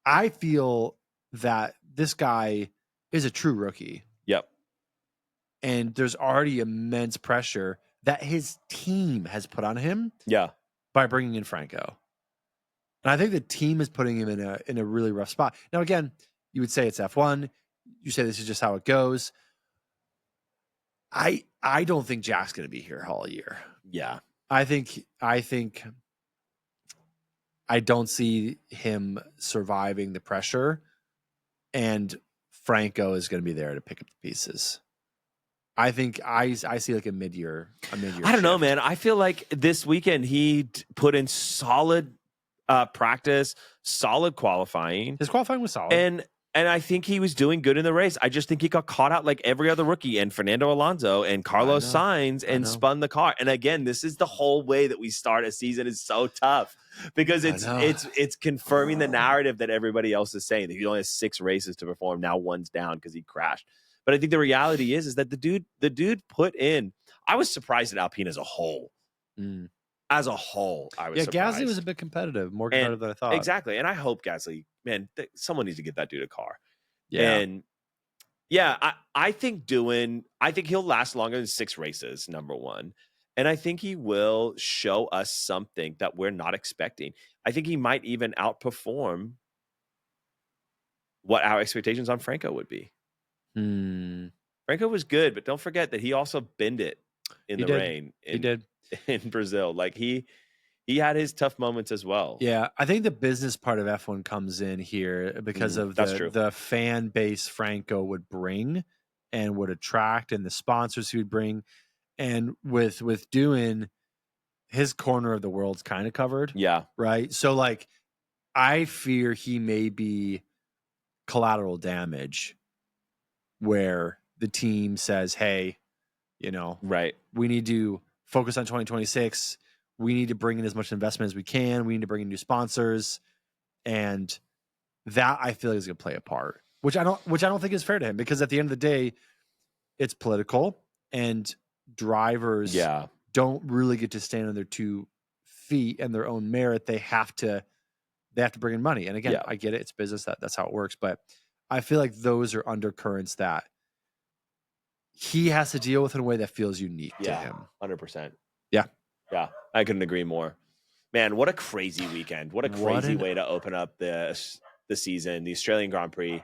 I feel that this guy is a true rookie. Yep. And there's already immense pressure that his team has put on him. Yeah. By bringing in Franco. And I think the team is putting him in a really rough spot. Now, again, you would say it's F1. You say this is just how it goes. I don't think Jack's going to be here all year. Yeah. I don't see him surviving the pressure, and Franco is going to be there to pick up the pieces. I think I see like a mid-year. I don't know, man. I feel like this weekend he put in solid practice, solid qualifying. His qualifying was solid, and I think he was doing good in the race. I just think he got caught out like every other rookie, and Fernando Alonso and Carlos Sainz, and spun the car. And again, this is the whole way that we start a season is so tough because it's confirming the narrative that everybody else is saying that he only has 6 races to perform. Now one's down because he crashed. But I think the reality is that the dude put in. I was surprised at Alpine as a whole. As a whole, I was surprised. Gasly was a bit competitive, more competitive than I thought. Exactly, and I hope Gasly, man, someone needs to get that dude a car. Yeah, and I think he'll last longer than 6 races. Number one, and I think he will show us something that we're not expecting. I think he might even outperform what our expectations on Franco would be. Franco was good, but don't forget that he also bent it in the rain. He did. In Brazil, like he had his tough moments as well. Yeah, I think the business part of F1 comes in here because of the fan base Franco would bring and would attract, and the sponsors he would bring, and with doing his corner of the world's kind of covered. Yeah, right. So like, I fear he may be collateral damage, where the team says, "Hey, we need to focus on 2026. We need to bring in as much investment as we can. We need to bring in new sponsors," and that I feel like is going to play a part. Which I don't think is fair to him, because at the end of the day, it's political, and drivers don't really get to stand on their 2 feet and their own merit. They have to bring in money. And again, I get it. It's business. That's how it works. But I feel like those are undercurrents that he has to deal with in a way that feels unique to him. 100%. Yeah. Yeah. I couldn't agree more. Man, what a crazy weekend. What a crazy way to open up the season. The Australian Grand Prix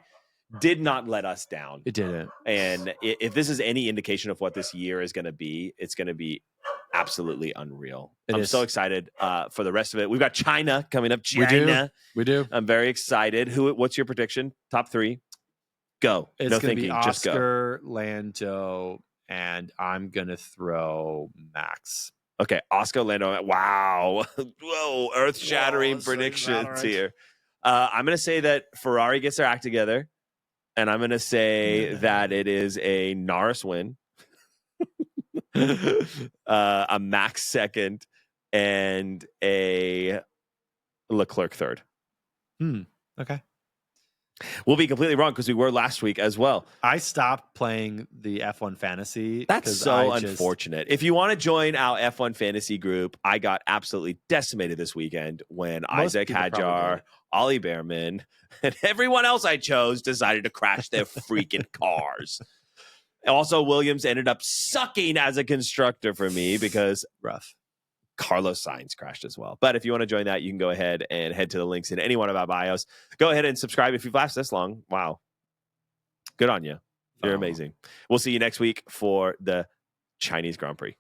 did not let us down. It didn't. And if this is any indication of what this year is going to be, it's going to be absolutely unreal. I'm so excited for the rest of it. We've got China coming up. China. We do. I'm very excited. What's your prediction? Top 3? Go. It's no going to thinking. be Oscar, Lando, and I'm going to throw Max. Okay, Oscar, Lando. Wow. Whoa, earth-shattering predictions here. I'm going to say that Ferrari gets their act together, and I'm going to say that it is a Norris win, a Max second, and a Leclerc third. Okay. We'll be completely wrong because we were last week as well. I stopped playing the F1 Fantasy. That's so unfortunate. If you want to join our F1 Fantasy group, I got absolutely decimated this weekend when Isaac Hadjar, Ollie Behrman, and everyone else I chose decided to crash their freaking cars. Also, Williams ended up sucking as a constructor for me because Carlos Sainz crashed as well. But if you want to join that, you can go ahead and head to the links in any one of our bios. Go ahead and subscribe if you've lasted this long. Wow. Good on you. You're amazing. We'll see you next week for the Chinese Grand Prix.